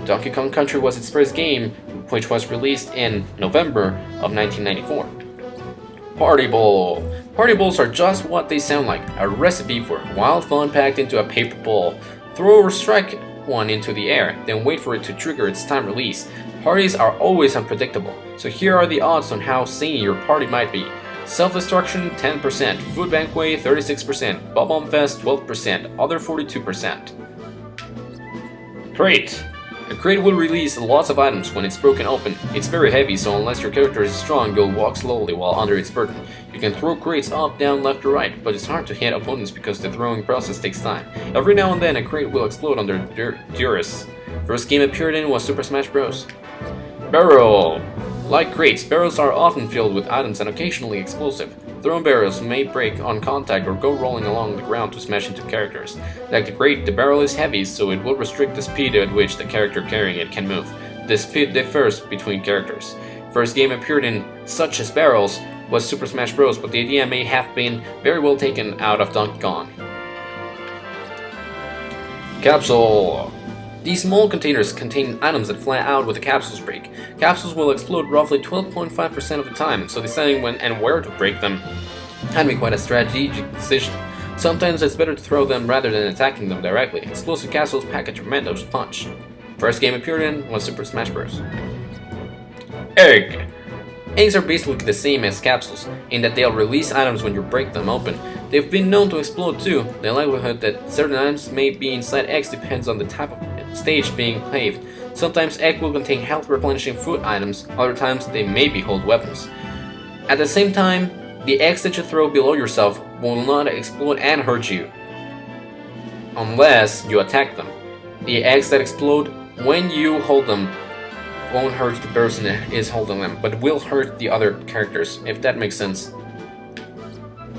A: Donkey Kong Country was its first game, which was released in November of 1994. Party Ball. Party balls are just what they sound like, a recipe for wild fun packed into a paper ball. Throw or strike one into the air, then wait for it to trigger its time release. Parties are always unpredictable, so here are the odds on how sane your party might be. Self-destruction 10%, Food Banquet 36%, Bob-omb Fest 12%, Other 42%. Crate. A crate will release lots of items when it's broken open. It's very heavy, so unless your character is strong, you'll walk slowly while under its burden. You can throw crates up, down, left, or right, but it's hard to hit opponents because the throwing process takes time. Every now and then a crate will explode under duress. First game appeared in was Super Smash Bros. Barrel. Like crates, barrels are often filled with items and occasionally explosive. Thrown barrels may break on contact or go rolling along the ground to smash into characters. Like the crate, the barrel is heavy, so it will restrict the speed at which the character carrying it can move. The speed differs between characters. First game appeared in such as barrels was Super Smash Bros., but the idea may have been very well taken out of Donkey Kong. Capsule. These small containers contain items that fly out with a capsule's break. Capsules will explode roughly 12.5% of the time, so deciding when and where to break them can be quite a strategic decision. Sometimes it's better to throw them rather than attacking them directly. Explosive capsules pack a tremendous punch. First game appeared in was Super Smash Bros. Egg. Eggs are basically the same as capsules, in that they'll release items when you break them open. They've been known to explode too. The likelihood that certain items may be inside eggs depends on the type of stage being paved. Sometimes egg will contain health replenishing food items, other times they maybe hold weapons. At the same time, the eggs that you throw below yourself will not explode and hurt you, unless you attack them. The eggs that explode when you hold them won't hurt the person that is holding them, but will hurt the other characters, if that makes sense.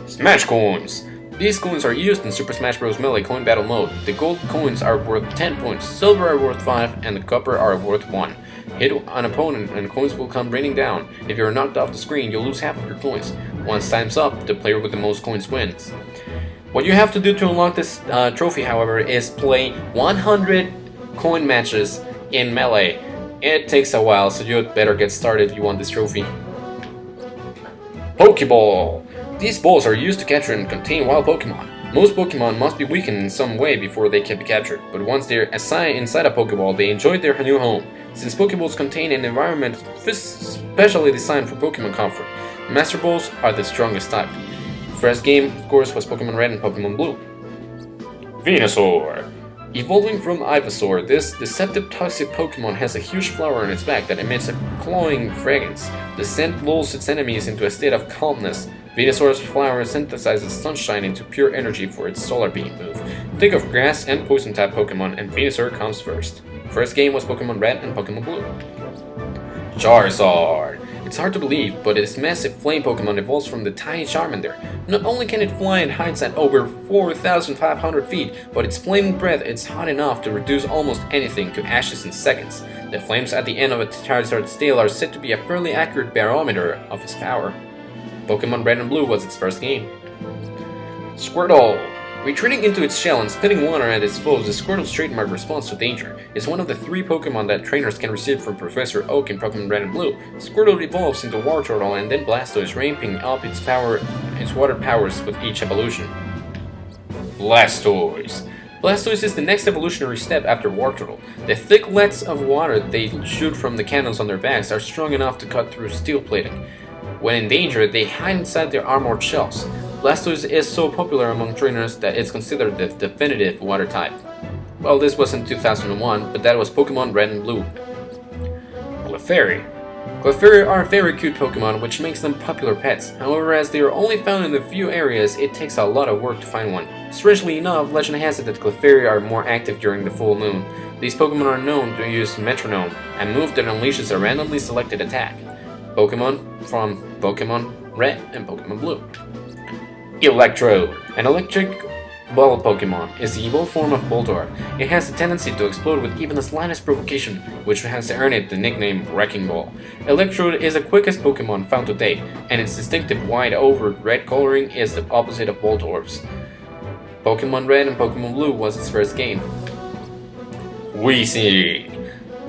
A: Smash Coins! These coins are used in Super Smash Bros. Melee Coin Battle Mode. The gold coins are worth 10 points, silver are worth 5, and the copper are worth 1. Hit an opponent and coins will come raining down. If you're knocked off the screen, you'll lose half of your coins. Once time's up, the player with the most coins wins. What you have to do to unlock this trophy, however, is play 100 coin matches in Melee. It takes a while, so you'd better get started if you want this trophy. Pokeball! These balls are used to capture and contain wild Pokemon. Most Pokemon must be weakened in some way before they can be captured, but once they're inside a Pokeball, they enjoy their new home. Since Pokeballs contain an environment specially designed for Pokemon comfort, Master Balls are the strongest type. First game, of course, was Pokemon Red and Pokemon Blue. Venusaur! Evolving from Ivysaur, this deceptive toxic Pokemon has a huge flower on its back that emits a cloying fragrance. The scent lulls its enemies into a state of calmness. Venusaur's flower synthesizes sunshine into pure energy for its solar beam move. Think of grass and poison type Pokemon, and Venusaur comes first. First game was Pokemon Red and Pokemon Blue. Charizard! It's hard to believe, but this massive flame Pokemon evolves from the tiny Charmander. Not only can it fly and heights at over 4,500 feet, but its flaming breath is hot enough to reduce almost anything to ashes in seconds. The flames at the end of a Charizard's tail are said to be a fairly accurate barometer of its power. Pokemon Red and Blue was its first game. Squirtle! Retreating into its shell and spitting water at its foes, the Squirtle's trademark response to danger is one of the 3 Pokemon that trainers can receive from Professor Oak in Pokemon Red and Blue. Squirtle evolves into Wartortle and then Blastoise, ramping up its water powers with each evolution. Blastoise! Blastoise is the next evolutionary step after Wartortle. The thick lets of water they shoot from the cannons on their backs are strong enough to cut through steel plating. When in danger, they hide inside their armored shells. Blastoise is so popular among trainers that it's considered the definitive water type. Well, this was in 2001, but that was Pokemon Red and Blue. Clefairy. Clefairy are very cute Pokemon, which makes them popular pets. However, as they are only found in a few areas, it takes a lot of work to find one. Strangely enough, legend has it that Clefairy are more active during the full moon. These Pokemon are known to use Metronome, a move that unleashes a randomly selected attack. Pokemon from Pokemon Red and Pokemon Blue. Electrode, an electric ball Pokemon, is the evolved form of Voltorb. It has a tendency to explode with even the slightest provocation, which has earned it the nickname Wrecking Ball. Electrode is the quickest Pokemon found to date, and its distinctive wide overt red coloring is the opposite of Voltorb's. Pokemon Red and Pokemon Blue was its first game. Wheezing.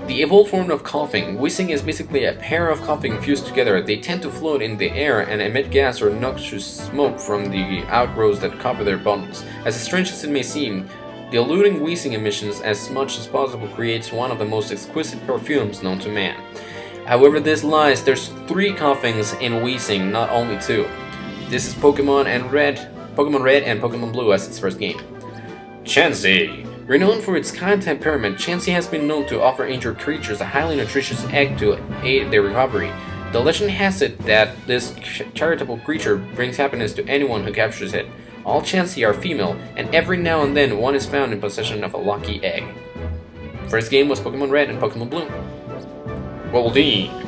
A: The evolved form of coughing. Wheezing is basically a pair of coughing fused together. They tend to float in the air and emit gas or noxious smoke from the outgrowths that cover their bundles. As strange as it may seem, diluting wheezing emissions as much as possible creates one of the most exquisite perfumes known to man. However, this lies. There's 3 coughings in wheezing, not only 2. This is Pokemon Red and Pokemon Blue as its first game. Chansey. Renowned for its kind temperament, Chansey has been known to offer injured creatures a highly nutritious egg to aid their recovery. The legend has it that this charitable creature brings happiness to anyone who captures it. All Chansey are female, and every now and then one is found in possession of a lucky egg. First game was Pokemon Red and Pokemon Blue. Goldeen.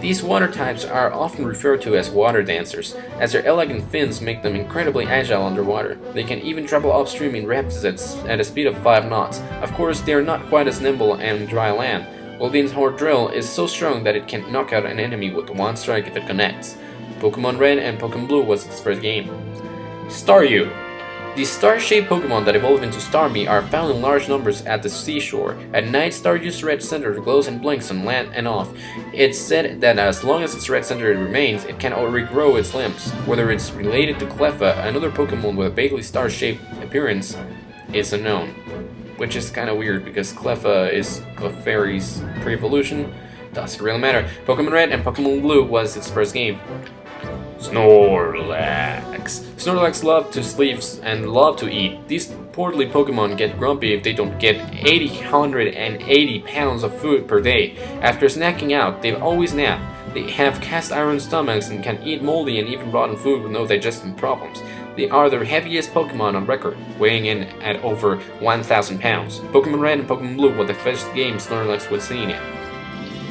A: These water types are often referred to as water dancers, as their elegant fins make them incredibly agile underwater. They can even travel upstream in rapids at a speed of 5 knots. Of course, they are not quite as nimble on dry land. Goldeen's Horde Drill is so strong that it can knock out an enemy with one strike if it connects. Pokemon Red and Pokemon Blue was its first game. Staryu. These star-shaped Pokemon that evolve into Starmie are found in large numbers at the seashore. At night, Staryu's red center glows and blinks on land and off. It's said that as long as its red center remains, it can regrow its limbs. Whether it's related to Cleffa, another Pokemon with a vaguely star-shaped appearance, is unknown. Which is kinda weird because Cleffa is Clefairy's pre-evolution. Doesn't really matter. Pokemon Red and Pokemon Blue was its first game. Snorlax. Snorlax love to sleep and love to eat. These portly Pokemon get grumpy if they don't get 180 pounds of food per day. After snacking out, they always nap. They have cast iron stomachs and can eat moldy and even rotten food with no digestion problems. They are the heaviest Pokemon on record, weighing in at over 1,000 pounds. Pokemon Red and Pokemon Blue were the first games Snorlax was seen in.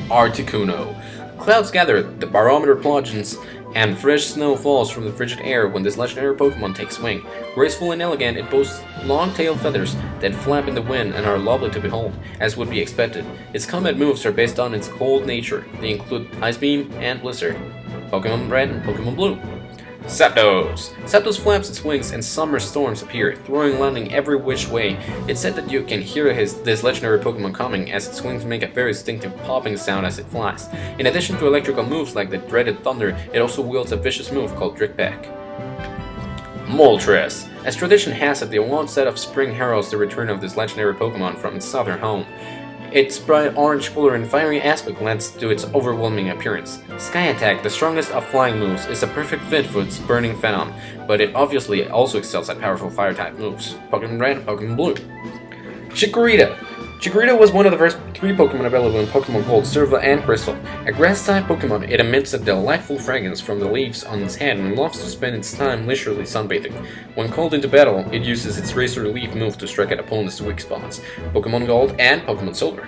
A: Articuno. Clouds gather, the barometer plunges, and fresh snow falls from the frigid air when this legendary Pokemon takes wing. Graceful and elegant, it boasts long tail feathers that flap in the wind and are lovely to behold, as would be expected. Its combat moves are based on its cold nature. They include Ice Beam and Blizzard. Pokemon Red and Pokemon Blue. Zapdos. Zapdos flaps its wings and summer storms appear, throwing lightning every which way. It's said that you can hear this legendary Pokemon coming, as its wings make a very distinctive popping sound as it flies. In addition to electrical moves like the dreaded Thunder, it also wields a vicious move called Drigback. Moltres. As tradition has it, they once set of spring heralds the return of this legendary Pokemon from its southern home. Its bright orange color and fiery aspect lends to its overwhelming appearance. Sky Attack, the strongest of flying moves, is a perfect fit for its burning venom, but it obviously also excels at powerful fire-type moves. Pokemon Red and Pokemon Blue. Chikorita. Chikorita was one of the first 3 Pokemon available in Pokemon Gold, Silver, and Crystal. A grass-type Pokemon, it emits a delightful fragrance from the leaves on its head and loves to spend its time leisurely sunbathing. When called into battle, it uses its Razor Leaf move to strike at opponents' weak spots. Pokemon Gold and Pokemon Silver.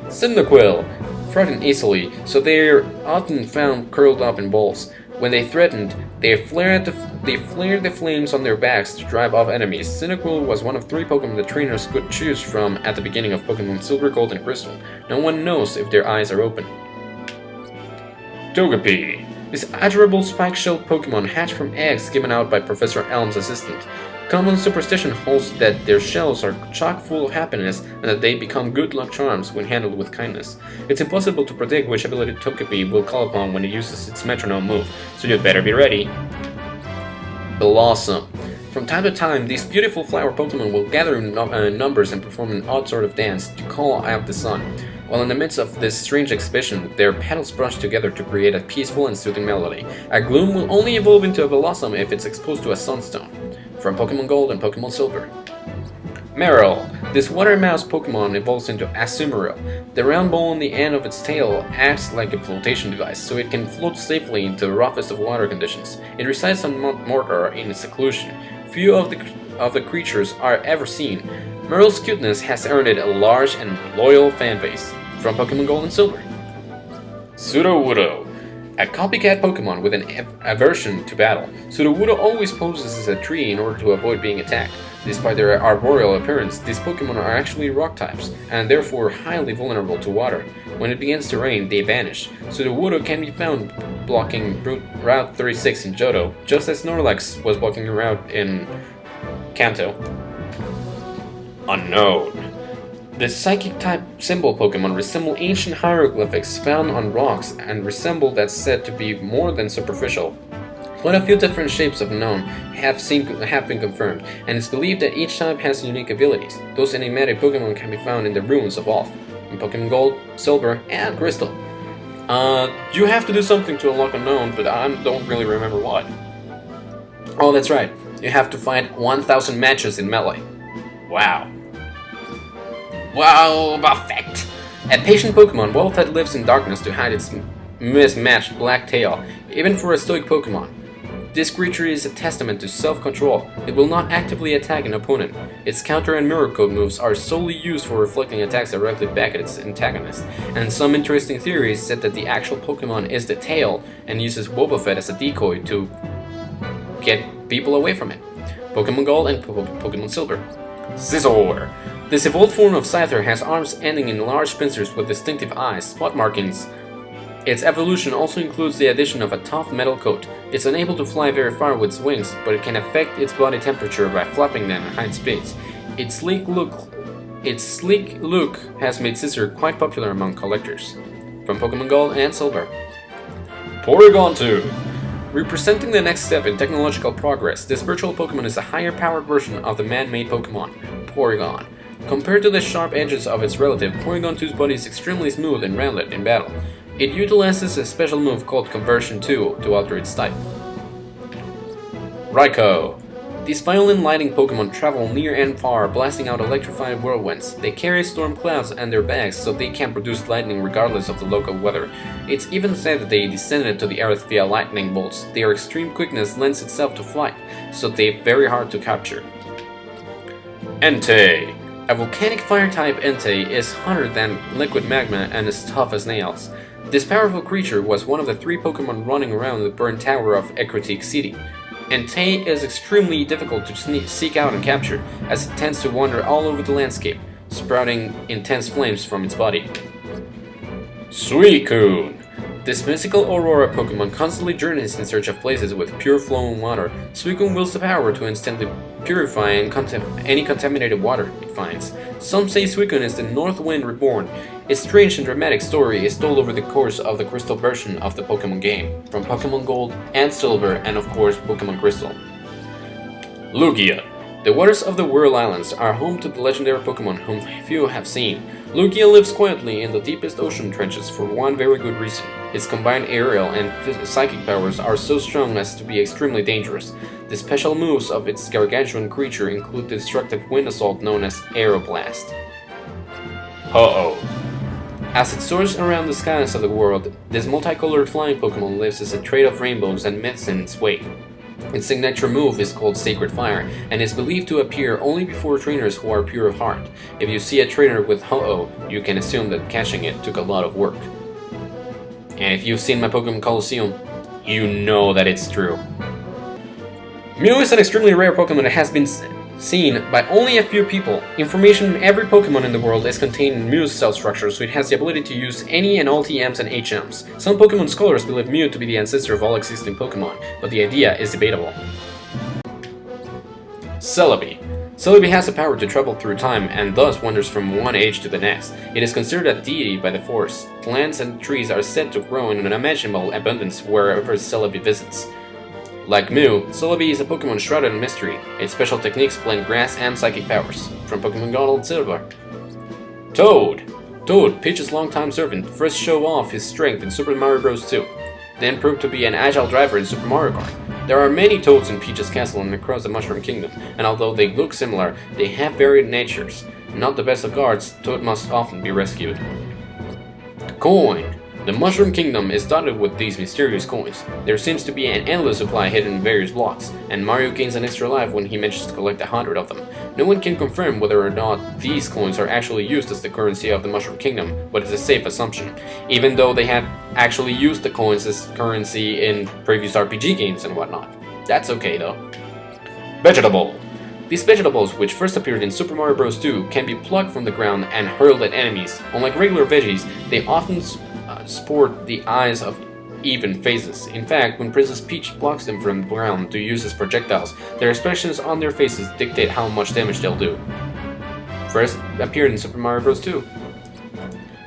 A: Cyndaquil. Frighten easily, so they are often found curled up in balls. When they threatened, they flared the flames on their backs to drive off enemies. Cyndaquil was one of 3 Pokemon that trainers could choose from at the beginning of Pokemon Silver, Gold, and Crystal. No one knows if their eyes are open. Togepi. This adorable spike-shelled Pokemon hatched from eggs given out by Professor Elm's assistant. Common superstition holds that their shells are chock full of happiness and that they become good luck charms when handled with kindness. It's impossible to predict which ability Togepi will call upon when it uses its metronome move, so you'd better be ready. Blossom. From time to time, these beautiful flower Pokemon will gather in numbers and perform an odd sort of dance to call out the sun. While in the midst of this strange exhibition, their petals brush together to create a peaceful and soothing melody. A Gloom will only evolve into a Blossom if it's exposed to a sunstone. From Pokemon Gold and Pokemon Silver. Marill. This water mouse Pokemon evolves into Azumarill. The round ball on the end of its tail acts like a flotation device, so it can float safely into the roughest of water conditions. It resides on Mount Mortar in seclusion. Few of the creatures are ever seen. Meryl's cuteness has earned it a large and loyal fan base. From Pokemon Gold and Silver. Sudowoodo. A copycat Pokemon with an aversion to battle, Sudowoodo always poses as a tree in order to avoid being attacked. Despite their arboreal appearance, these Pokemon are actually rock types, and therefore highly vulnerable to water. When it begins to rain, they vanish. Sudowoodo can be found blocking Route 36 in Johto, just as Snorlax was blocking a route in Kanto. Unknown. The Psychic-type symbol Pokemon resemble ancient hieroglyphics found on rocks and resemble that said to be more than superficial. Quite a few different shapes of known have been confirmed, and it's believed that each type has unique abilities. Those enigmatic Pokemon can be found in the ruins of Ulf, in Pokemon Gold, Silver, and Crystal. You have to do something to unlock Unknown, but I don't really remember what. Oh, that's right. You have to fight 1,000 matches in Melee. Wow. Wow, perfect! A patient Pokemon, Wildcat lives in darkness to hide its mismatched black tail, even for a stoic Pokemon. This creature is a testament to self-control. It will not actively attack an opponent. Its counter and mirror code moves are solely used for reflecting attacks directly back at its antagonist, and some interesting theories said that the actual Pokemon is the tail and uses Wobbuffet as a decoy to get people away from it. Pokemon Gold and Pokemon Silver. Scizor. This evolved form of Scyther has arms ending in large pincers with distinctive eyes, spot markings. Its evolution also includes the addition of a tough metal coat. It's unable to fly very far with its wings, but it can affect its body temperature by flapping them at high speeds. Its sleek look has made Scizor quite popular among collectors. From Pokemon Gold and Silver. Porygon 2. Representing the next step in technological progress, this virtual Pokemon is a higher-powered version of the man-made Pokemon, Porygon. Compared to the sharp edges of its relative, Porygon 2's body is extremely smooth and rounded in battle. It utilizes a special move called Conversion 2 to alter its type. Raikou. These violin-lighting Pokemon travel near and far, blasting out electrifying whirlwinds. They carry storm clouds in their bags so they can produce lightning regardless of the local weather. It's even said that they descended to the earth via lightning bolts. Their extreme quickness lends itself to flight, so they're very hard to capture. Entei. A volcanic fire-type Entei is hotter than liquid magma and as tough as nails. This powerful creature was one of the 3 Pokemon running around the burned tower of Ecruteak City. Entei is extremely difficult to seek out and capture, as it tends to wander all over the landscape, sprouting intense flames from its body. Suicune. This mystical Aurora Pokemon constantly journeys in search of places with pure flowing water. Suicune wields the power to instantly purify any contaminated water it finds. Some say Suicune is the North Wind reborn. Its strange and dramatic story is told over the course of the Crystal version of the Pokemon game, from Pokemon Gold and Silver and of course Pokemon Crystal. Lugia. The waters of the Whirl Islands are home to the legendary Pokemon whom few have seen. Lugia lives quietly in the deepest ocean trenches for one very good reason. Its combined aerial and psychic powers are so strong as to be extremely dangerous. The special moves of its gargantuan creature include the destructive wind assault known as Aeroblast. Ho-Oh. As it soars around the skies of the world, this multicolored flying Pokemon lives as a trail of rainbows and myths in its wake. Its signature move is called Sacred Fire, and is believed to appear only before trainers who are pure of heart. If you see a trainer with Ho-Oh, you can assume that catching it took a lot of work. And if you've seen my Pokemon Colosseum, you know that it's true. Mew is an extremely rare Pokemon that has been seen by only a few people. Information on every Pokemon in the world is contained in Mew's cell structure, so it has the ability to use any and all TMs and HMs. Some Pokemon scholars believe Mew to be the ancestor of all existing Pokemon, but the idea is debatable. Celebi. Celebi has the power to travel through time and thus wanders from one age to the next. It is considered a deity by the Force. Plants and trees are said to grow in an unimaginable abundance wherever Celebi visits. Like Mew, Celebi is a Pokemon shrouded in mystery. Its special techniques blend grass and psychic powers. From Pokemon Gold and Silver. Toad. Toad, Peach's longtime servant, first showed off his strength in Super Mario Bros. 2, then proved to be an agile driver in Super Mario Kart. There are many Toads in Peach's castle and across the Mushroom Kingdom, and although they look similar, they have varied natures. Not the best of guards, Toad must often be rescued. Coin! The Mushroom Kingdom is dotted with these mysterious coins. There seems to be an endless supply hidden in various blocks, and Mario gains an extra life when he manages to collect 100 of them. No one can confirm whether or not these coins are actually used as the currency of the Mushroom Kingdom, but it's a safe assumption, even though they have actually used the coins as currency in previous RPG games and whatnot. That's okay though. Vegetable! These vegetables, which first appeared in Super Mario Bros. 2, can be plucked from the ground and hurled at enemies. Unlike regular veggies, they often sport the eyes of even faces. In fact, when Princess Peach blocks them from the ground to use as projectiles, their expressions on their faces dictate how much damage they'll do. First appeared in Super Mario Bros. 2.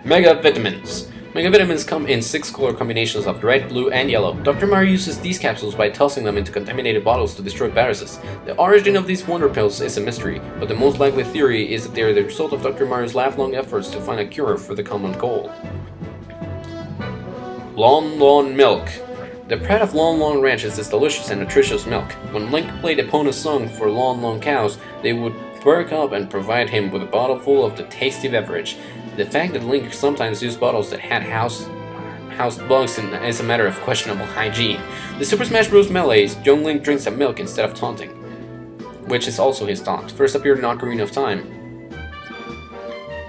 A: Mega Vitamins. Mega Vitamins come in 6 color combinations of red, blue, and yellow. Dr. Mario uses these capsules by tossing them into contaminated bottles to destroy viruses. The origin of these wonder pills is a mystery, but the most likely theory is that they are the result of Dr. Mario's lifelong efforts to find a cure for the common cold. Lon Lon Milk. The pride of Lon Lon Ranch is its delicious and nutritious milk. When Link played Epona's song for Lon Lon cows, they would perk up and provide him with a bottle full of the tasty beverage. The fact that Link sometimes used bottles that had house bugs is a matter of questionable hygiene. The Super Smash Bros. Melee's young Link drinks the milk instead of taunting, which is also his taunt. First appeared in Ocarina of Time.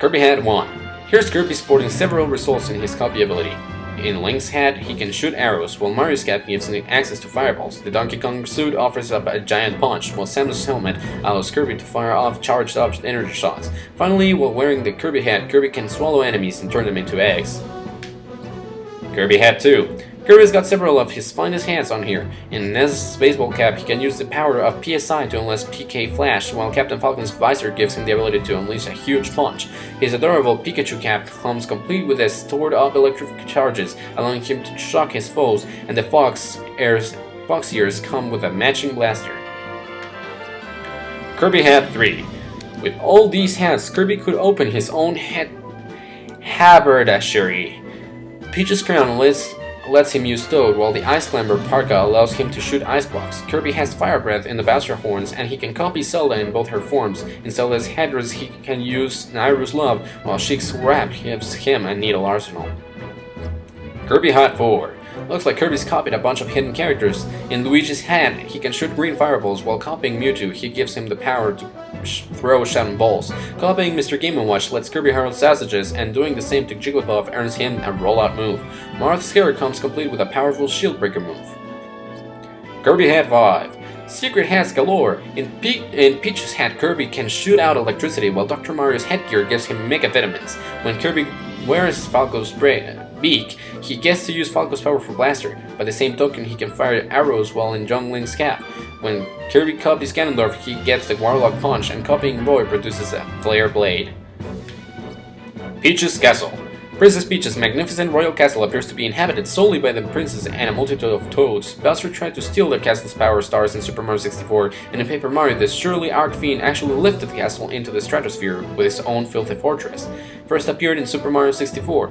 A: Kirby Hat 1. Here's Kirby sporting several results in his copy ability. In Link's hat, he can shoot arrows, while Mario's cap gives him access to fireballs. The Donkey Kong suit offers up a giant punch, while Samus' helmet allows Kirby to fire off charged up energy shots. Finally, while wearing the Kirby hat, Kirby can swallow enemies and turn them into eggs. Kirby Hat 2. Kirby's got several of his finest hats on here. In Nez's baseball cap, he can use the power of PSI to unleash PK Flash, while Captain Falcon's visor gives him the ability to unleash a huge punch. His adorable Pikachu cap comes complete with stored-up electric charges, allowing him to shock his foes, and the fox ears come with a matching blaster. Kirby Hat 3. With all these hats, Kirby could open his own haberdashery. Peach's crown lets him use Toad, while the Ice Climber Parka allows him to shoot ice blocks. Kirby has Fire Breath in the Bowser horns, and he can copy Zelda in both her forms. In Zelda's headdress, he can use Nairu's Love, while Sheik's Wrap gives him a needle arsenal. Kirby Hat 4. Looks like Kirby's copied a bunch of hidden characters. In Luigi's hat, he can shoot green fireballs, while copying Mewtwo, he gives him the power to throw shouting balls. Copying Mr. Game & Watch lets Kirby hurl sausages, and doing the same to Jigglypuff earns him a rollout move. Marth's Scare comes complete with a powerful shield breaker move. Kirby Hat 5. Secret hats galore. In Peach's hat, Kirby can shoot out electricity, while Dr. Mario's headgear gives him Mega Vitamins. When Kirby wears Falco's beak, he gets to use Falco's powerful blaster. By the same token, he can fire arrows while in Young Link's cap. When Kirby copies Ganondorf, he gets the Warlock Punch, and copying Roy produces a Flare Blade. Peach's Castle. Princess Peach's magnificent royal castle appears to be inhabited solely by the princess and a multitude of toads. Bowser tried to steal the castle's power stars in Super Mario 64, and in Paper Mario, the surly Arc Fiend actually lifted the castle into the stratosphere with his own filthy fortress. First appeared in Super Mario 64.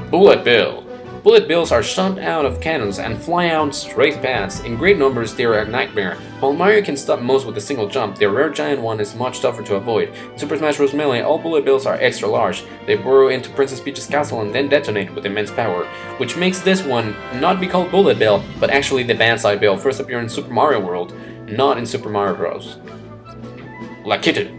A: Bullet Bill. Bullet bills are shot out of cannons and fly out straight paths. In great numbers, they are a nightmare. While Mario can stop most with a single jump, the rare giant one is much tougher to avoid. In Super Smash Bros. Melee, all bullet bills are extra large. They burrow into Princess Peach's castle and then detonate with immense power, which makes this one not be called Bullet Bill, but actually the Banzai Bill, first appear in Super Mario World, not in Super Mario Bros. Lakitu.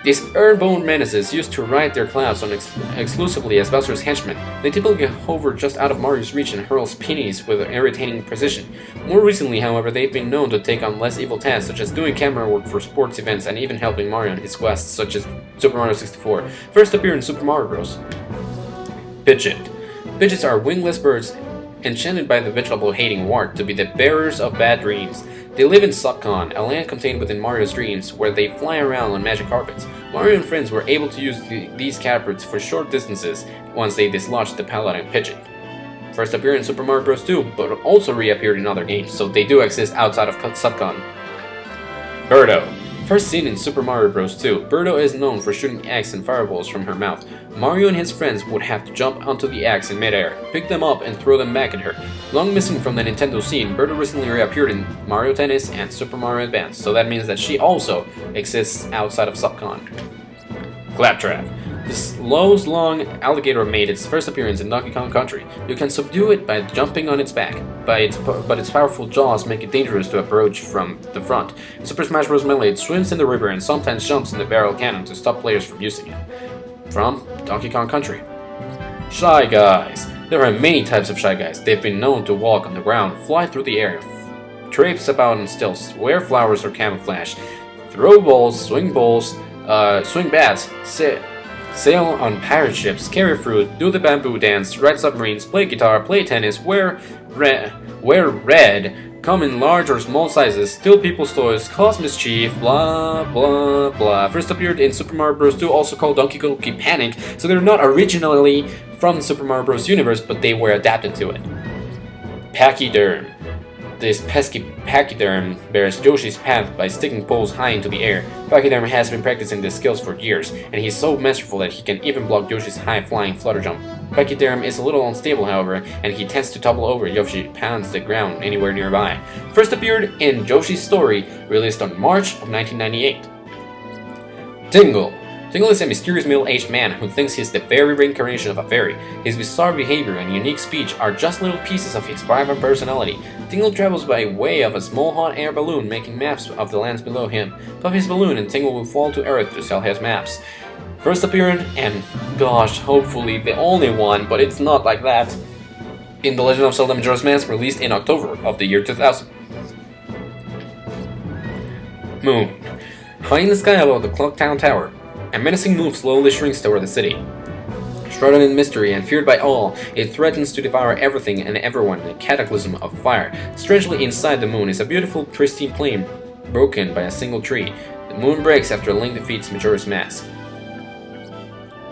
A: These earthbound menaces used to ride their clouds on exclusively as Bowser's henchmen. They typically hover just out of Mario's reach and hurl spinnies with irritating precision. More recently, however, they've been known to take on less evil tasks, such as doing camera work for sports events and even helping Mario on his quests, such as Super Mario 64. First appear in Super Mario Bros. Pidgeot. Pidgeots are wingless birds enchanted by the vegetable-hating Wart to be the bearers of bad dreams. They live in Subcon, a land contained within Mario's dreams, where they fly around on magic carpets. Mario and friends were able to use these carpets for short distances once they dislodged the Paladin Pidgeot. First appeared in Super Mario Bros. 2, but also reappeared in other games, so they do exist outside of Subcon. Birdo. First seen in Super Mario Bros. 2, Birdo is known for shooting eggs and fireballs from her mouth. Mario and his friends would have to jump onto the eggs in midair, pick them up, and throw them back at her. Long missing from the Nintendo scene, Birdo recently reappeared in Mario Tennis and Super Mario Advance, so that means that she also exists outside of Subcon. Claptrap. This long alligator made its first appearance in Donkey Kong Country. You can subdue it by jumping on its back, but its powerful jaws make it dangerous to approach from the front. In Super Smash Bros. Melee, it swims in the river and sometimes jumps in the barrel cannon to stop players from using it. From Donkey Kong Country. Shy Guys. There are many types of Shy Guys. They've been known to walk on the ground, fly through the air, traipse about in stilts, wear flowers or camouflage, throw balls, swing bats, sail on pirate ships, carry fruit, do the bamboo dance, ride submarines, play guitar, play tennis, wear red, come in large or small sizes, steal people's toys, cause mischief, blah blah blah. First appeared in Super Mario Bros. 2, also called Donkey Kong Panic, so they're not originally from the Super Mario Bros. Universe, but they were adapted to it. Pachyderm. This pesky pachyderm bears Yoshi's path by sticking poles high into the air. Pachyderm has been practicing these skills for years, and he's so masterful that he can even block Yoshi's high-flying flutter jump. Pachyderm is a little unstable, however, and he tends to topple over if Yoshi pounds the ground anywhere nearby. First appeared in Yoshi's Story, released on March of 1998. Tingle. Tingle is a mysterious middle-aged man who thinks he's the very reincarnation of a fairy. His bizarre behavior and unique speech are just little pieces of his vibrant personality. Tingle travels by way of a small hot air balloon, making maps of the lands below him. Pop his balloon and Tingle will fall to Earth to sell his maps. First appeared, and gosh, hopefully the only one, but it's not like that, in The Legend of Zelda Majora's Mask, released in October of the year 2000. Moon. High in the sky above the Clock Town Tower, a menacing moon slowly shrinks toward the city. Shrouded in mystery and feared by all, it threatens to devour everything and everyone in a cataclysm of fire. Strangely, inside the moon is a beautiful, pristine plain, broken by a single tree. The moon breaks after Link defeats Majora's Mask.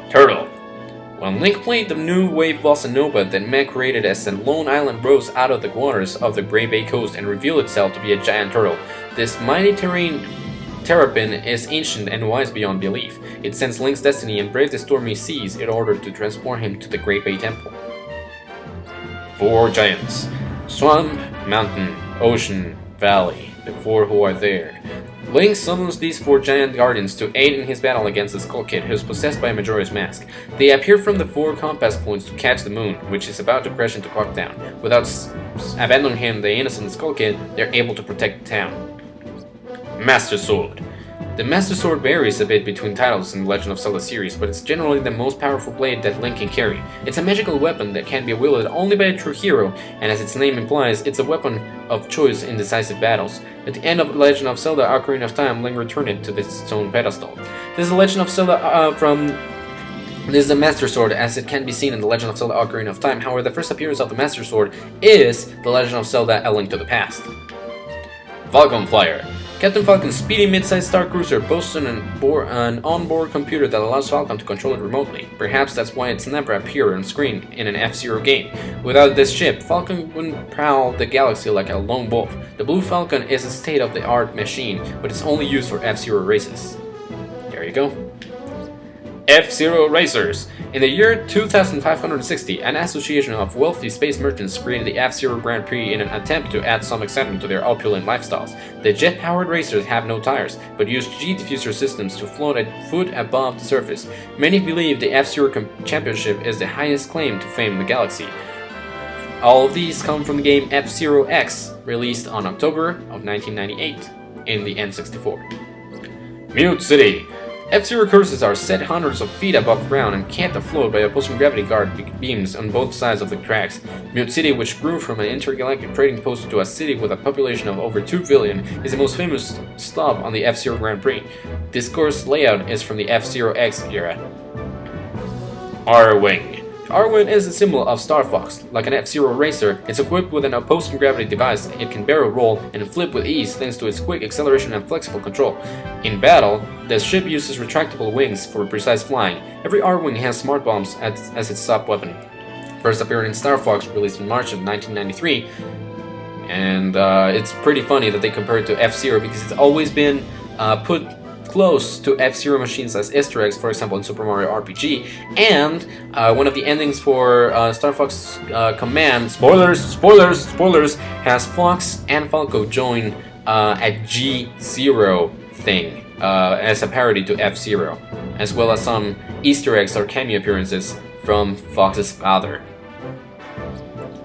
A: Turtle. When Link played the new wave bossa nova that Mac created as a lone island rose out of the waters of the Great Bay Coast and revealed itself to be a giant turtle. This mighty terrapin is ancient and wise beyond belief. It sends Link's destiny and brave the stormy seas in order to transport him to the Great Bay Temple. 4 giants. Swamp, mountain, ocean, valley, the 4 who are there. Link summons these 4 giant guardians to aid in his battle against the Skull Kid, who is possessed by Majora's Mask. They appear from the 4 compass points to catch the moon, which is about to crash into Clock Town. Without abandoning him, the innocent Skull Kid, they're able to protect the town. Master Sword. The Master Sword varies a bit between titles in the Legend of Zelda series, but it's generally the most powerful blade that Link can carry. It's a magical weapon that can be wielded only by a true hero, and as its name implies, it's a weapon of choice in decisive battles. At the end of the Legend of Zelda Ocarina of Time, Link returned it to its own pedestal. This is the Legend of Zelda This is the Master Sword, as it can be seen in the Legend of Zelda Ocarina of Time. However, the first appearance of the Master Sword is the Legend of Zelda: A Link to the Past. Falcon Flyer. Captain Falcon's speedy mid-sized star cruiser boasts an onboard computer that allows Falcon to control it remotely. Perhaps that's why it's never appeared on screen in an F-Zero game. Without this ship, Falcon wouldn't prowl the galaxy like a lone wolf. The Blue Falcon is a state-of-the-art machine, but it's only used for F-Zero races. There you go. F-Zero Racers. In the year 2560, an association of wealthy space merchants created the F-Zero Grand Prix in an attempt to add some excitement to their opulent lifestyles. The jet-powered racers have no tires, but use G-diffuser systems to float a foot above the surface. Many believe the F-Zero Championship is the highest claim to fame in the galaxy. All of these come from the game F-Zero X, released on October of 1998 in the N64. Mute City. F-Zero courses are set hundreds of feet above ground and can't afloat by opposing gravity guard beams on both sides of the tracks. Mute City, which grew from an intergalactic trading post to a city with a population of over 2 billion, is the most famous stop on the F-Zero Grand Prix. This course layout is from the F-Zero X era. R-Wing. R-Wing is a symbol of Star Fox. Like an F-Zero racer, it's equipped with an opposing gravity device. It can barrel roll and flip with ease thanks to its quick acceleration and flexible control. In battle, the ship uses retractable wings for precise flying. Every R-Wing has smart bombs as its top weapon. First appeared in Star Fox, released in March of 1993. And it's pretty funny that they compare it to F-Zero because it's always been put close to F-Zero machines as Easter eggs, for example in Super Mario RPG, and one of the endings for Star Fox Command, spoilers, has Fox and Falco join a G-Zero thing. as a parody to F-Zero, as well as some Easter eggs or cameo appearances from Fox's father.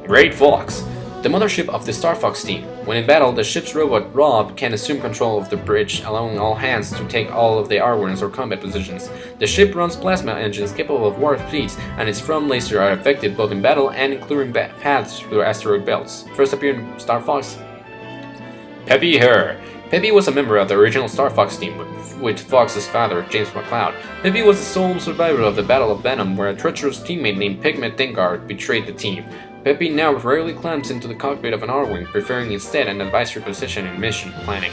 A: Great Fox! The mothership of the Star Fox team. When in battle, the ship's robot Rob can assume control of the bridge, allowing all hands to take all of the R1s or combat positions. The ship runs plasma engines capable of warp speeds, and its front lasers are effective both in battle and in clearing paths through asteroid belts. First appeared in Star Fox. Peppy Her. Peppy was a member of the original Star Fox team with Fox's father, James McCloud. Peppy was the sole survivor of the Battle of Venom, where a treacherous teammate named Pigment Dengard betrayed the team. Peppy now rarely climbs into the cockpit of an R-Wing, preferring instead an advisory position in mission planning.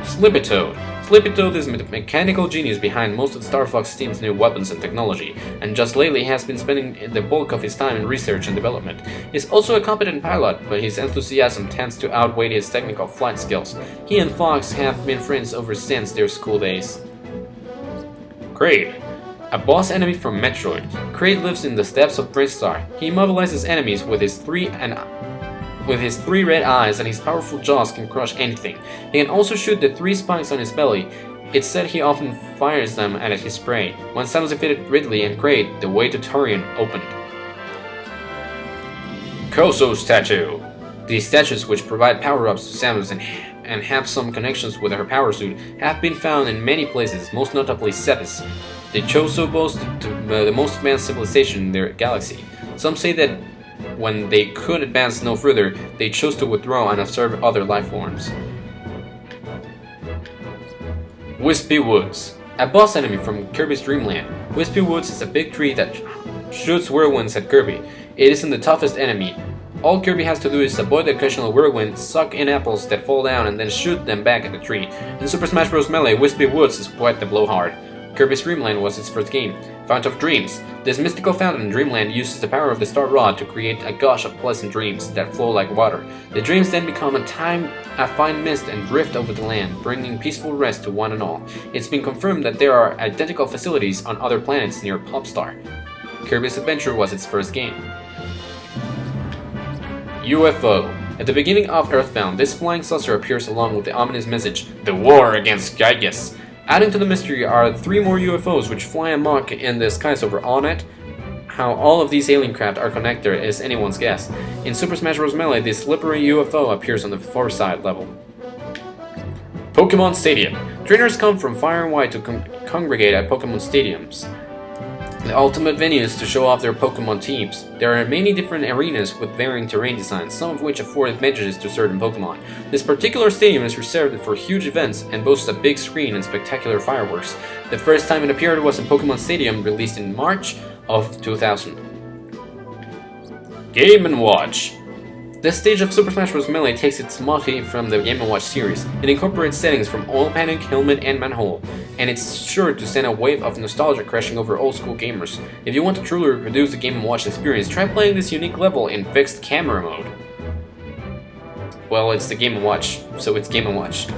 A: Slippy Toad. Slippy Toad is the mechanical genius behind most of Star Fox team's new weapons and technology, and just lately has been spending the bulk of his time in research and development. He's also a competent pilot, but his enthusiasm tends to outweigh his technical flight skills. He and Fox have been friends ever since their school days. Kraid. A boss enemy from Metroid, Kraid lives in the depths of Bristar. He immobilizes enemies with his three red eyes, and his powerful jaws can crush anything. He can also shoot the 3 spikes on his belly. It's said he often fires them at his prey. When Samus defeated Ridley and Kraid, the way to Torian opened. Koso Statue. These statues, which provide power-ups to Samus and have some connections with her power suit, have been found in many places, most notably Cephas. The Choso boast the most advanced civilization in their galaxy. Some say that when they could advance no further, they chose to withdraw and observe other life forms. Wispy Woods. A boss enemy from Kirby's Dream Land. Wispy Woods is a big tree that shoots whirlwinds at Kirby. It isn't the toughest enemy. All Kirby has to do is avoid the occasional whirlwind, suck in apples that fall down, and then shoot them back at the tree. In Super Smash Bros. Melee, Wispy Woods is quite the blowhard. Kirby's Dreamland was its first game. Fount of Dreams. This mystical fountain in Dreamland uses the power of the Star Rod to create a gush of pleasant dreams that flow like water. The dreams then become a fine mist and drift over the land, bringing peaceful rest to one and all. It's been confirmed that there are identical facilities on other planets near Popstar. Kirby's Adventure was its first game. UFO. At the beginning of Earthbound, this flying saucer appears along with the ominous message, "The War Against Gygas." Adding to the mystery are 3 more UFOs which fly amok in the skies over Onett. How all of these alien craft are connected is anyone's guess. In Super Smash Bros. Melee, this slippery UFO appears on the Foresight level. Pokémon Stadium. Trainers come from far and wide to congregate at Pokémon Stadiums, the ultimate venues to show off their Pokémon teams. There are many different arenas with varying terrain designs, some of which afford advantages to certain Pokémon. This particular stadium is reserved for huge events and boasts a big screen and spectacular fireworks. The first time it appeared was in Pokémon Stadium, released in March of 2000. Game & Watch. This stage of Super Smash Bros. Melee takes its motto from the Game & Watch series. It incorporates settings from Oil Panic, Helmet, and Manhole, and it's sure to send a wave of nostalgia crashing over old-school gamers. If you want to truly reproduce the Game & Watch experience, try playing this unique level in fixed camera mode. Well, it's the Game & Watch, so it's Game & Watch.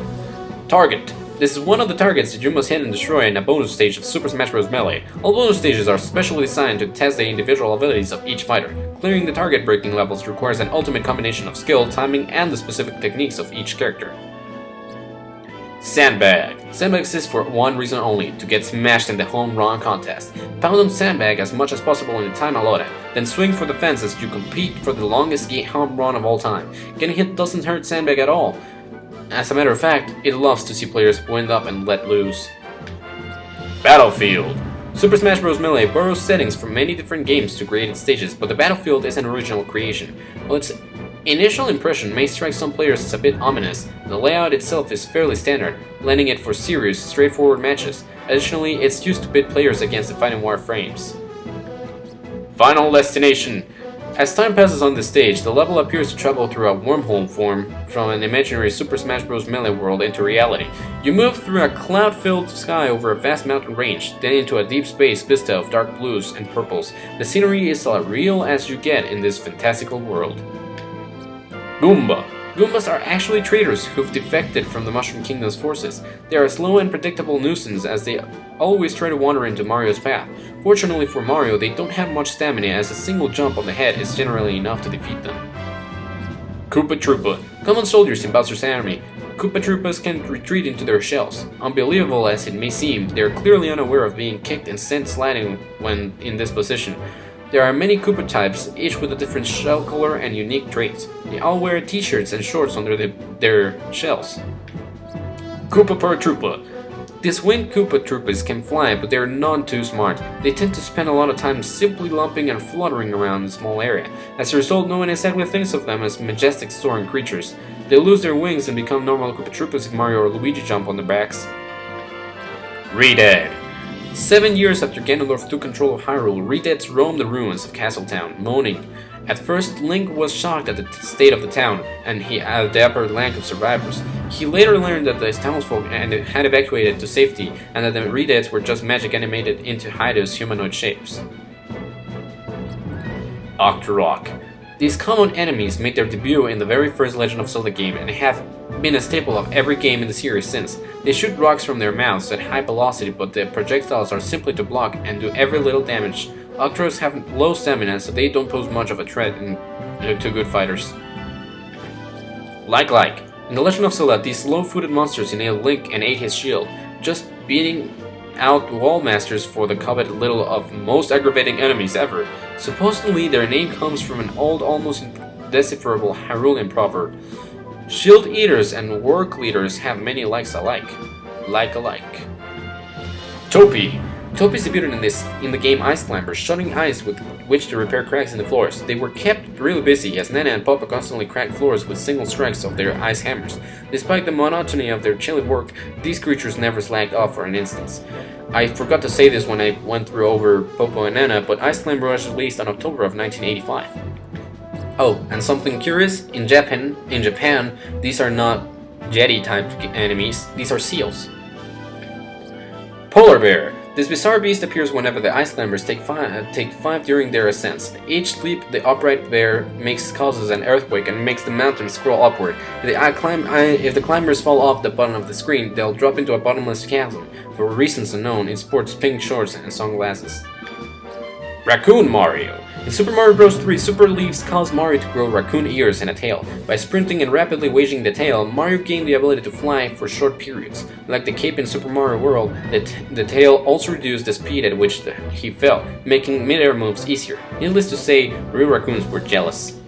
A: Target. This is one of the targets that you must hit and destroy in a bonus stage of Super Smash Bros. Melee. All bonus stages are specially designed to test the individual abilities of each fighter. Clearing the target breaking levels requires an ultimate combination of skill, timing, and the specific techniques of each character. Sandbag. Sandbag exists for one reason only, to get smashed in the home run contest. Pound on Sandbag as much as possible in the time allotted, then swing for the fence as you compete for the longest home run of all time. Getting hit doesn't hurt Sandbag at all. As a matter of fact, it loves to see players wind up and let loose. Battlefield. Super Smash Bros. Melee borrows settings from many different games to create its stages, but the battlefield is an original creation. While its initial impression may strike some players as a bit ominous, the layout itself is fairly standard, lending it for serious, straightforward matches. Additionally, it's used to pit players against the fighting wireframes. Final Destination. As time passes on the stage, the level appears to travel through a wormhole form from an imaginary Super Smash Bros. Melee world into reality. You move through a cloud-filled sky over a vast mountain range, then into a deep space vista of dark blues and purples. The scenery is as real as you get in this fantastical world. Goomba. Goombas are actually traitors who've defected from the Mushroom Kingdom's forces. They are a slow and predictable nuisance as they always try to wander into Mario's path. Fortunately for Mario, they don't have much stamina as a single jump on the head is generally enough to defeat them. Koopa Troopa. Common soldiers in Bowser's army. Koopa Troopas can retreat into their shells. Unbelievable as it may seem, they are clearly unaware of being kicked and sent sliding when in this position. There are many Koopa types, each with a different shell color and unique traits. They all wear t-shirts and shorts under their shells. Koopa Paratroopa. These winged Koopa Troopas can fly, but they are not too smart. They tend to spend a lot of time simply lumping and fluttering around in a small area. As a result, no one exactly thinks of them as majestic soaring creatures. They lose their wings and become normal Koopa Troopas if Mario or Luigi jump on their backs. Redead. 7 years after Ganondorf took control of Hyrule, Redeads roamed the ruins of Castletown, moaning. At first, Link was shocked at the state of the town, and he had the upper rank of survivors. He later learned that the townsfolk had evacuated to safety, and that the Redeads were just magic animated into hideous humanoid shapes. Octorok. These common enemies made their debut in the very first Legend of Zelda game and have been a staple of every game in the series since. They shoot rocks from their mouths at high velocity, but the projectiles are simply to block and do every little damage. Octoroks have low stamina, so they don't pose much of a threat to good fighters. Like. In The Legend of Zelda, these slow-footed monsters enabled Link and ate his shield, just beating out wall masters for the coveted little of most aggravating enemies ever. Supposedly, their name comes from an old, almost indecipherable Hyrulean proverb. Shield eaters and work leaders have many likes alike. Like-alike. Topi. Topies debuted in the game Ice Climbers, shooting ice with which to repair cracks in the floors. They were kept really busy as Nana and Papa constantly cracked floors with single strikes of their ice hammers. Despite the monotony of their chilly work, these creatures never slacked off for an instant. I forgot to say this when I went through over Popo and Nana, but Ice Climber was released in October of 1985. Oh, and something curious, in Japan, these are not Jedi-type enemies, these are seals. Polar Bear. This bizarre beast appears whenever the ice climbers take five during their ascents. Each leap, the upright bear causes an earthquake and makes the mountain scroll upward. If the climbers fall off the bottom of the screen, they'll drop into a bottomless chasm. For reasons unknown, it sports pink shorts and sunglasses. Raccoon Mario. In Super Mario Bros. 3, Super Leaves cause Mario to grow raccoon ears and a tail. By sprinting and rapidly waging the tail, Mario gained the ability to fly for short periods. Like the cape in Super Mario World, the tail also reduced the speed at which he fell, making mid-air moves easier. Needless to say, real raccoons were jealous.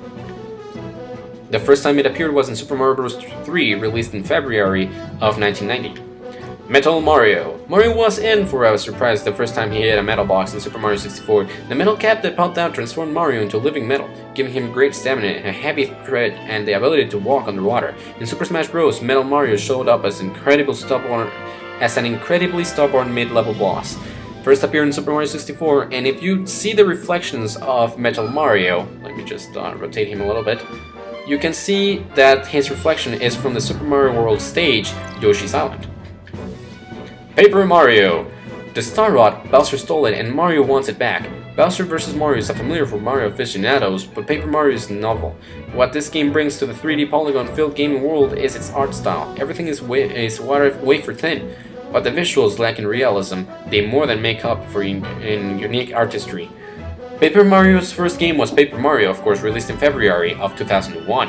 A: The first time it appeared was in Super Mario Bros. 3, released in February of 1990. Metal Mario. Mario was in for a surprise the first time he hit a metal box in Super Mario 64. The metal cap that popped out transformed Mario into living metal, giving him great stamina, a heavy tread, and the ability to walk underwater. In Super Smash Bros., Metal Mario showed up as an incredibly stubborn mid-level boss. First appeared in Super Mario 64, and if you see the reflections of Metal Mario, let me just rotate him a little bit, you can see that his reflection is from the Super Mario World stage, Yoshi's Island. Paper Mario. The Star Rod, Bowser stole it and Mario wants it back. Bowser vs. Mario is familiar for Mario aficionados, but Paper Mario is novel. What this game brings to the 3D polygon-filled gaming world is its art style. Everything is wafer thin, but the visuals lack in realism. They more than make up for in unique artistry. Paper Mario's first game was Paper Mario, of course, released in February of 2001.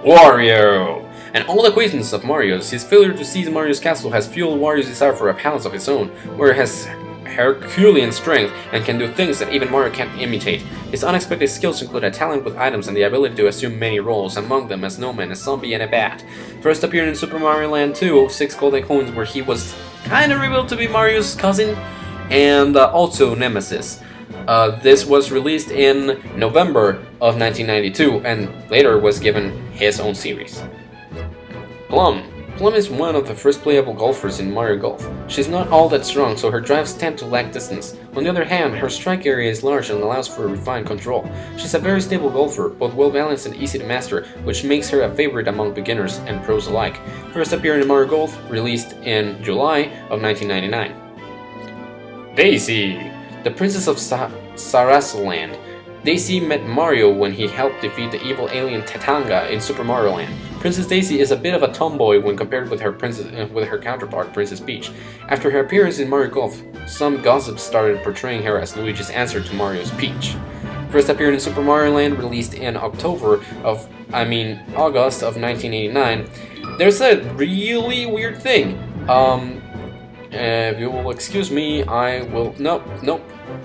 A: Wario! An old acquaintance of Mario's, his failure to seize Mario's castle has fueled Wario's desire for a palace of his own, where he has Herculean strength and can do things that even Mario can't imitate. His unexpected skills include a talent with items and the ability to assume many roles, among them a snowman, a zombie, and a bat. First appeared in Super Mario Land 2, 6 golden coins, where he was kinda revealed to be Mario's cousin, and also Nemesis. This was released in November of 1992, and later was given his own series. Plum. Plum is one of the first playable golfers in Mario Golf. She's not all that strong, so her drives tend to lack distance. On the other hand, her strike area is large and allows for refined control. She's a very stable golfer, both well-balanced and easy to master, which makes her a favorite among beginners and pros alike. First appeared in Mario Golf, released in July of 1999. Daisy. The Princess of Sarasaland. Daisy met Mario when he helped defeat the evil alien Tatanga in Super Mario Land. Princess Daisy is a bit of a tomboy when compared with her counterpart, Princess Peach. After her appearance in Mario Golf, some gossips started portraying her as Luigi's answer to Mario's Peach. First appeared in Super Mario Land, released in August of 1989. There's a really weird thing. If you will excuse me, I will. Nope,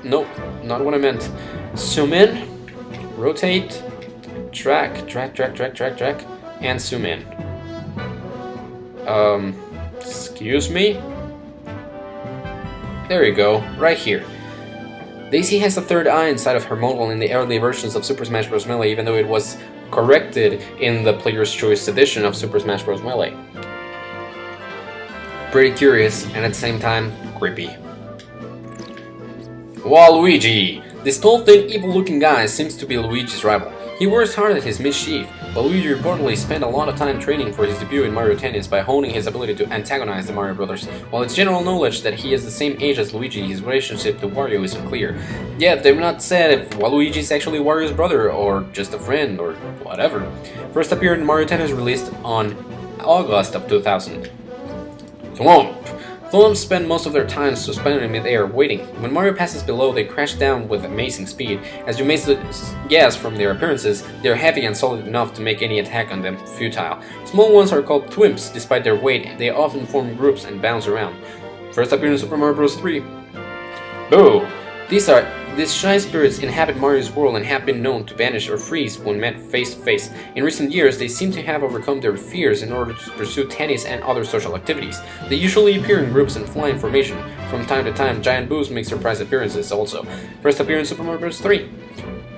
A: not what I meant. Zoom in, rotate, drag, and zoom in. Excuse me? There you go, right here. Daisy has a third eye inside of her model in the early versions of Super Smash Bros. Melee, even though it was corrected in the Player's Choice edition of Super Smash Bros. Melee. Pretty curious, and at the same time, creepy. Waluigi! This tall, thin, evil-looking guy seems to be Luigi's rival. He works hard at his mischief, but Luigi reportedly spent a lot of time training for his debut in Mario Tennis by honing his ability to antagonize the Mario Brothers. While it's general knowledge that he is the same age as Luigi, his relationship to Wario isn't clear. Yet, they've not said if Waluigi is actually Wario's brother, or just a friend, or whatever. First appeared in Mario Tennis, released on August of 2000. Thwomp! Thwomps spend most of their time suspended in mid-air, waiting. When Mario passes below, they crash down with amazing speed. As you may guess from their appearances, they are heavy and solid enough to make any attack on them futile. Small ones are called Thwimps. Despite their weight, they often form groups and bounce around. First appeared in Super Mario Bros. 3. Boo! These shy spirits inhabit Mario's world and have been known to vanish or freeze when met face to face. In recent years, they seem to have overcome their fears in order to pursue tennis and other social activities. They usually appear in groups and fly in formation. From time to time, giant boos make surprise appearances also. First appearance in Super Mario Bros. 3.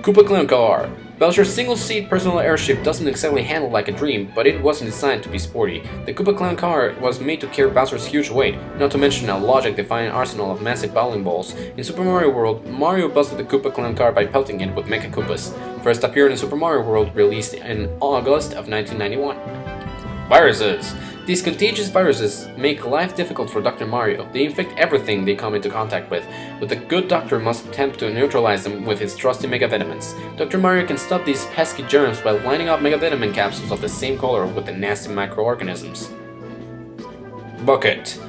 A: Koopa Clown Car. Bowser's single-seat personal airship doesn't exactly handle like a dream, but it wasn't designed to be sporty. The Koopa Clown Car was made to carry Bowser's huge weight, not to mention a logic-defying arsenal of massive bowling balls. In Super Mario World, Mario busted the Koopa Clown Car by pelting it with Mecha Koopas. First appeared in Super Mario World, released in August of 1991. Viruses. These contagious viruses make life difficult for Dr. Mario. They infect everything they come into contact with, but the good doctor must attempt to neutralize them with his trusty Mega Vitamins. Dr. Mario can stop these pesky germs by lining up Mega Vitamin capsules of the same color with the nasty microorganisms. Bucket.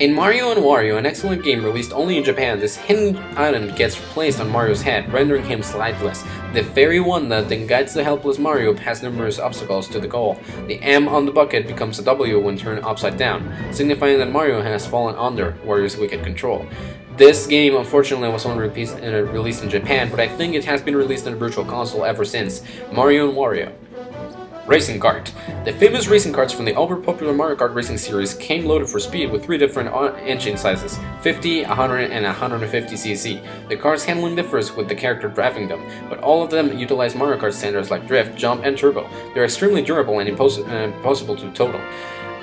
A: In Mario & Wario, an excellent game released only in Japan, this hidden item gets placed on Mario's head, rendering him sightless. The very one that then guides the helpless Mario past numerous obstacles to the goal. The M on the bucket becomes a W when turned upside down, signifying that Mario has fallen under Wario's wicked control. This game unfortunately was only released in Japan, but I think it has been released on a Virtual Console ever since. Mario & Wario. Racing Kart. The famous racing karts from the over-popular Mario Kart racing series came loaded for speed with 3 different engine sizes, 50, 100, and 150cc. The karts handling differs with the character driving them, but all of them utilize Mario Kart standards like drift, jump, and turbo. They're extremely durable and impossible to total.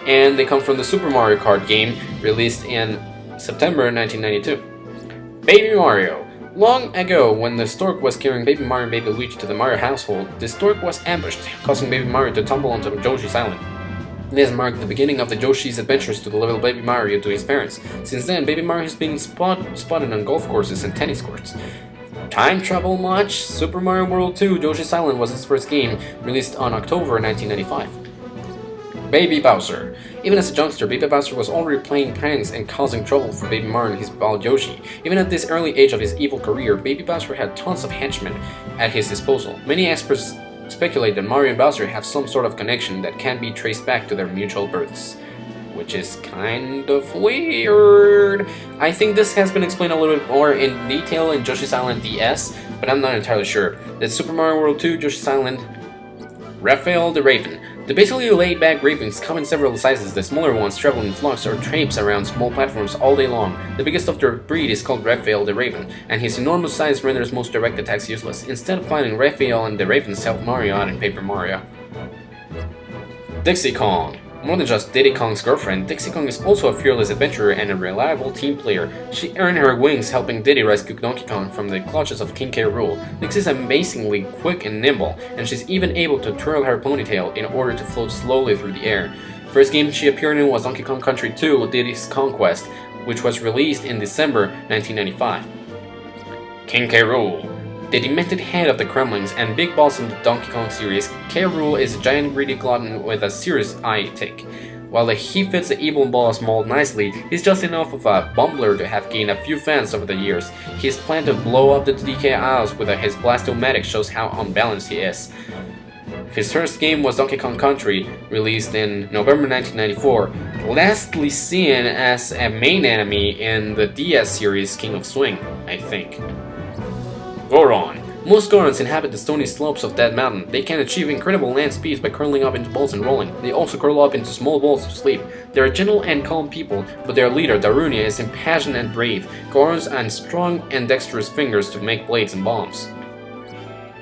A: And they come from the Super Mario Kart game, released in September 1992. Baby Mario. Long ago, when the stork was carrying Baby Mario and Baby Luigi to the Mario household, the stork was ambushed, causing Baby Mario to tumble onto Yoshi's island. This marked the beginning of the Yoshi's adventures to deliver Baby Mario to his parents. Since then, Baby Mario has been spotted on golf courses and tennis courts. Time travel much? Super Mario World 2 Yoshi's Island was his first game, released on October 1995. Baby Bowser. Even as a youngster, Baby Bowser was already playing pranks and causing trouble for Baby Mario and his pal Yoshi. Even at this early age of his evil career, Baby Bowser had tons of henchmen at his disposal. Many experts speculate that Mario and Bowser have some sort of connection that can be traced back to their mutual births, which is kind of weird. I think this has been explained a little bit more in detail in Yoshi's Island DS, but I'm not entirely sure. That's Super Mario World 2 Yoshi's Island. Raphael the Raven. The basically laid-back ravens come in several sizes. The smaller ones travel in flocks or traipse around small platforms all day long. The biggest of their breed is called Raphael the Raven, and his enormous size renders most direct attacks useless. Instead of fighting, Raphael and the ravens help Mario out in Paper Mario. Dixie Kong. More than just Diddy Kong's girlfriend, Dixie Kong is also a fearless adventurer and a reliable team player. She earned her wings helping Diddy rescue Donkey Kong from the clutches of King K. Rool. Dixie is amazingly quick and nimble, and she's even able to twirl her ponytail in order to float slowly through the air. First game she appeared in was Donkey Kong Country 2 Diddy's Conquest, which was released in December 1995. King K. Rool. The demented head of the Kremlings and big boss in the Donkey Kong series, K. Rool is a giant greedy glutton with a serious eye tick. While he fits the evil boss mold nicely, he's just enough of a bumbler to have gained a few fans over the years. His plan to blow up the DK Isles with his Blastomatic shows how unbalanced he is. His first game was Donkey Kong Country, released in November 1994, lastly seen as a main enemy in the DS series King of Swing, I think. Goron. Most Gorons inhabit the stony slopes of that mountain. They can achieve incredible land speeds by curling up into balls and rolling. They also curl up into small balls to sleep. They are gentle and calm people, but their leader, Darunia, is impassioned and brave. Gorons and strong and dexterous fingers to make blades and bombs.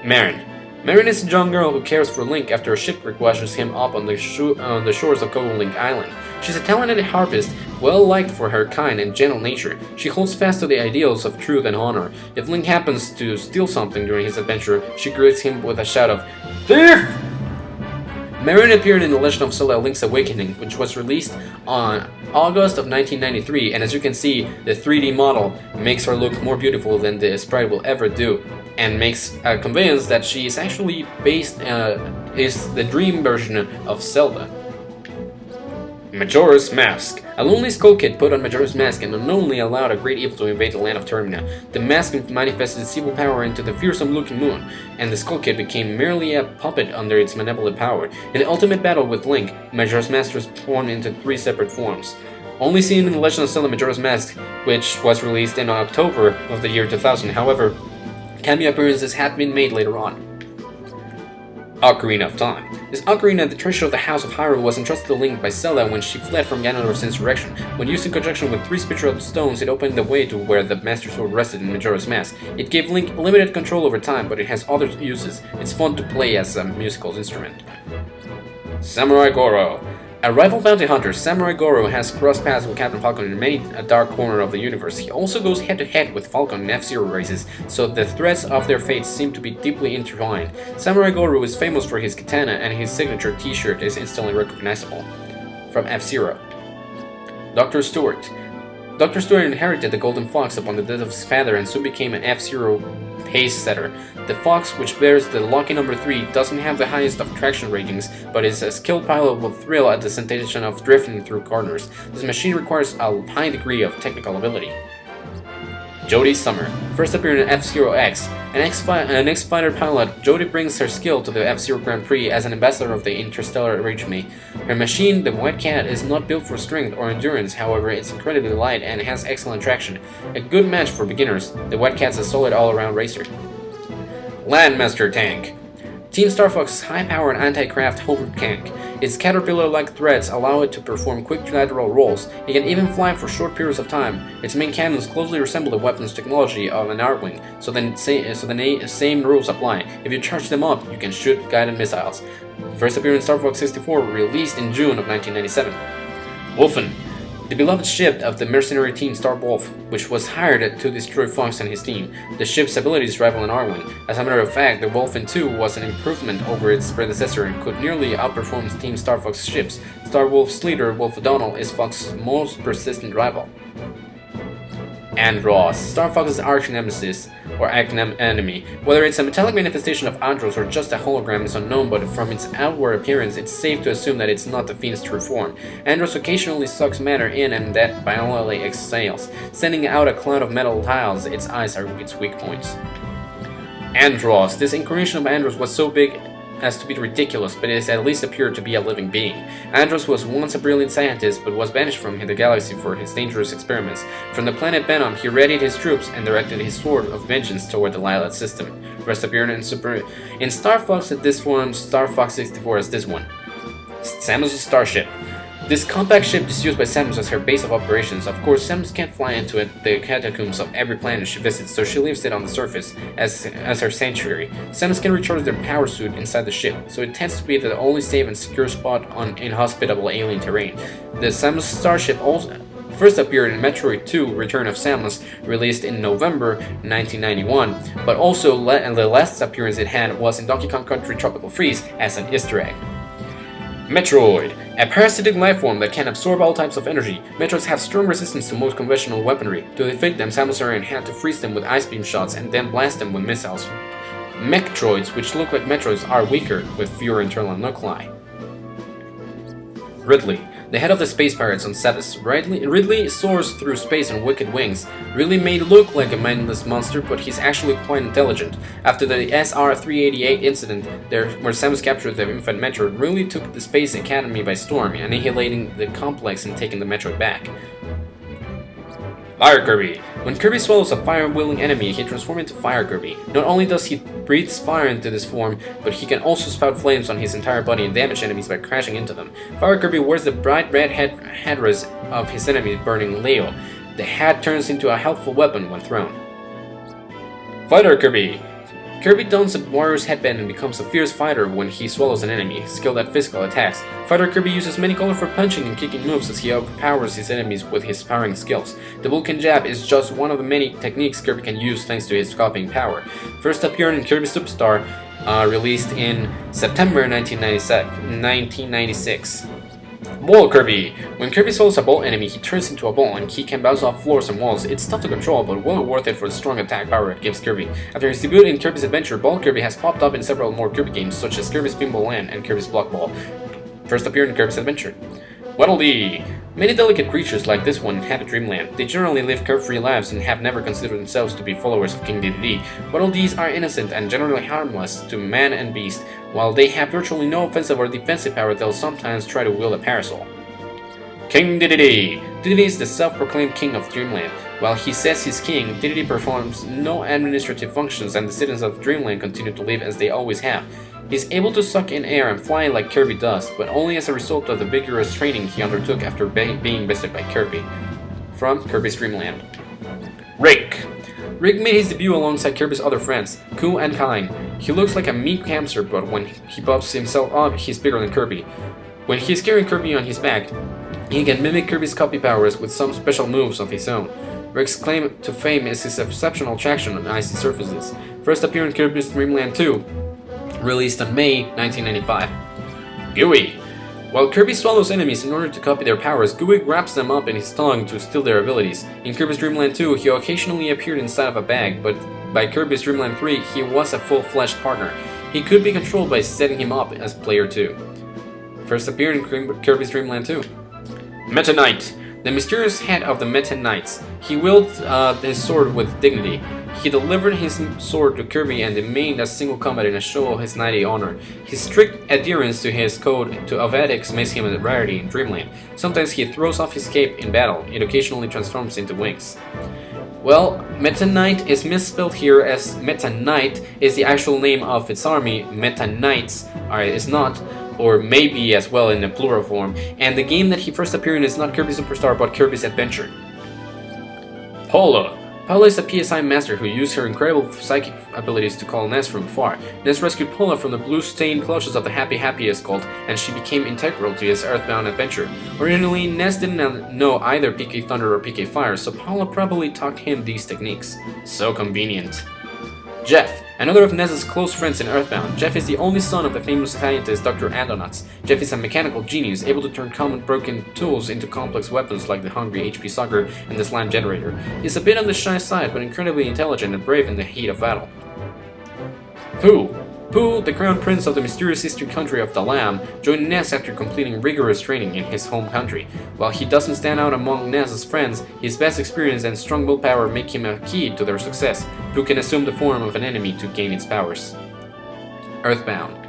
A: Marin. Marin is a young girl who cares for Link after a shipwreck washes him up on the shores of Coco Link Island. She's a talented harpist, well-liked for her kind and gentle nature. She holds fast to the ideals of truth and honor. If Link happens to steal something during his adventure, she greets him with a shout of "Thief!" Marin appeared in The Legend of Zelda Link's Awakening, which was released on August of 1993, and as you can see, the 3D model makes her look more beautiful than the sprite will ever do, and makes convinced that she is actually is the dream version of Zelda. Majora's Mask. A lonely Skull Kid put on Majora's Mask and unknowingly allowed a great evil to invade the land of Termina. The mask manifested its evil power into the fearsome-looking moon, and the Skull Kid became merely a puppet under its malevolent power. In the ultimate battle with Link, Majora's Mask was formed into 3 separate forms. Only seen in The Legend of Zelda Majora's Mask, which was released in October of the year 2000. However, cameo appearances have been made later on. Ocarina of Time. This ocarina, the treasure of the House of Hyrule, was entrusted to Link by Zelda when she fled from Ganondorf's insurrection. When used in conjunction with 3 spiritual stones, it opened the way to where the Master Sword rested in Majora's Mask. It gave Link limited control over time, but it has other uses. It's fun to play as a musical instrument. Samurai Goro. A rival bounty hunter, Samurai Goro has crossed paths with Captain Falcon in many a dark corner of the universe. He also goes head-to-head with Falcon in F-Zero races, so the threads of their fates seem to be deeply intertwined. Samurai Goro is famous for his katana, and his signature t-shirt is instantly recognizable. From F-Zero. Dr. Stewart. Dr. Stewart inherited the Golden Fox upon the death of his father and soon became an F-Zero pace setter. The Fox, which bears the lucky number 3, doesn't have the highest of traction ratings, but is a skilled pilot will thrill at the sensation of drifting through corners. This machine requires a high degree of technical ability. Jodie Summer. First appeared in F-Zero X. An X-Fighter pilot, Jodie brings her skill to the F-Zero Grand Prix as an ambassador of the interstellar regime. Her machine, the White Cat, is not built for strength or endurance, however it's incredibly light and has excellent traction. A good match for beginners, the White Cat's a solid all-around racer. Landmaster Tank. Team Star Fox's high-powered anti-craft hover tank. Its caterpillar-like threads allow it to perform quick lateral rolls. It can even fly for short periods of time. Its main cannons closely resemble the weapons technology of an Arwing, so the same rules apply. If you charge them up, you can shoot guided missiles. First appeared in Star Fox 64, released in June of 1997. Wolfen. The beloved ship of the mercenary team Star Wolf, which was hired to destroy Fox and his team. The ship's abilities rival an Arwing. As a matter of fact, the Wolfen 2 was an improvement over its predecessor and could nearly outperform Team Star Fox ships. Star Wolf's leader, Wolf O'Donnell, is Fox's most persistent rival. Andross, Star Fox's arch nemesis, or enemy. Whether it's a metallic manifestation of Andross or just a hologram is unknown, but from its outward appearance, it's safe to assume that it's not the Fiend's true form. Andross occasionally sucks matter in and that violently exhales, sending out a cloud of metal tiles. Its eyes are its weak points. Andross. This incarnation of Andross was so big as to be ridiculous, but it at least appeared to be a living being. Andross was once a brilliant scientist, but was banished from the galaxy for his dangerous experiments. From the planet Venom, he readied his troops and directed his sword of vengeance toward the Lylat system. First appeared in Star Fox at this form, Star Fox 64 as this one. Samus' Starship. This compact ship is used by Samus as her base of operations. Of course, Samus can't fly into the catacombs of every planet she visits, so she leaves it on the surface as her sanctuary. Samus can recharge their power suit inside the ship, so it tends to be the only safe and secure spot on inhospitable alien terrain. The Samus Starship also first appeared in Metroid 2 Return of Samus, released in November 1991, but also the last appearance it had was in Donkey Kong Country Tropical Freeze as an Easter egg. Metroid. A parasitic lifeform that can absorb all types of energy. Metroids have strong resistance to most conventional weaponry. To defeat them, Samus Aran had to freeze them with ice beam shots and then blast them with missiles. Mechtroids, which look like Metroids, are weaker, with fewer internal nuclei. Ridley. the head of the space pirates on Cetus. Ridley soars through space on wicked wings. Ridley may look like a mindless monster, but he's actually quite intelligent. After the SR-388 incident, where Samus captured the infant Metroid, Ridley took the Space Academy by storm, annihilating the complex and taking the Metroid back. Fire Kirby! When Kirby swallows a fire-wielding enemy, he transforms into Fire Kirby. Not only does he breathe fire into this form, but he can also spout flames on his entire body and damage enemies by crashing into them. Fire Kirby wears the bright red headdress of his enemy, burning Leo. The hat turns into a helpful weapon when thrown. Fighter Kirby! Kirby dons a warrior's headband and becomes a fierce fighter when he swallows an enemy, skilled at physical attacks. Fighter Kirby uses many colorful punching and kicking moves as he overpowers his enemies with his sparring skills. The Vulcan jab is just one of the many techniques Kirby can use thanks to his copying power. First appearing in Kirby Superstar, released in September 1996. Ball Kirby! When Kirby swallows a ball enemy, he turns into a ball and he can bounce off floors and walls. It's tough to control, but well worth it for the strong attack power it gives Kirby. After his debut in Kirby's Adventure, Ball Kirby has popped up in several more Kirby games, such as Kirby's Pinball Land and Kirby's Block Ball. First appeared in Kirby's Adventure. Waddle Dee! Many delicate creatures like this one inhabit Dreamland. They generally live carefree lives and have never considered themselves to be followers of King Dedede. Waddle Dees are innocent and generally harmless to man and beast. While they have virtually no offensive or defensive power, they'll sometimes try to wield a parasol. King Dedede! Dedede is the self-proclaimed king of Dreamland. While he says he's king, Dedede performs no administrative functions and the citizens of Dreamland continue to live as they always have. He's able to suck in air and fly like Kirby does, but only as a result of the vigorous training he undertook after being visited by Kirby. From Kirby's Dreamland. Rick! Rick made his debut alongside Kirby's other friends, Cool and Kind. He looks like a meek hamster, but when he buffs himself up, he's bigger than Kirby. When he's carrying Kirby on his back, he can mimic Kirby's copy powers with some special moves of his own. Rick's claim to fame is his exceptional traction on icy surfaces. First appeared in Kirby's Dreamland 2, released in May 1995. Gooey! While Kirby swallows enemies in order to copy their powers, Gooey wraps them up in his tongue to steal their abilities. In Kirby's Dreamland 2, he occasionally appeared inside of a bag, but by Kirby's Dreamland 3, he was a full-fledged partner. He could be controlled by setting him up as player 2. First appeared in Kirby's Dreamland 2. Meta Knight! The mysterious head of the Meta Knights. He wielded his sword with dignity. He delivered his sword to Kirby and remained a single combat in a show of his knightly honor. His strict adherence to his code of ethics makes him a rarity in Dreamland. Sometimes he throws off his cape in battle. It occasionally transforms into wings. Well, Meta Knight is misspelled here as Meta Knight is the actual name of its army. Meta Knights is not, or maybe as well in the plural form, and the game that he first appeared in is not Kirby Superstar but Kirby's Adventure. Paula! Paula is a PSI master who used her incredible psychic abilities to call Ness from afar. Ness rescued Paula from the blue-stained clutches of the Happy cult, and she became integral to his Earthbound adventure. Originally, Ness didn't know either PK Thunder or PK Fire, so Paula probably taught him these techniques. So convenient. Jeff, another of Ness's close friends in Earthbound. Jeff is the only son of the famous scientist Dr. Andonauts. Jeff is a mechanical genius, able to turn common broken tools into complex weapons like the Hungry HP Sucker and the Slam Generator. He's a bit on the shy side, but incredibly intelligent and brave in the heat of battle. Pooh! Pooh, the crown prince of the mysterious eastern country of Dalam, joined Ness after completing rigorous training in his home country. While he doesn't stand out among Ness's friends, his vast experience and strong willpower make him a key to their success. Pooh can assume the form of an enemy to gain its powers. Earthbound.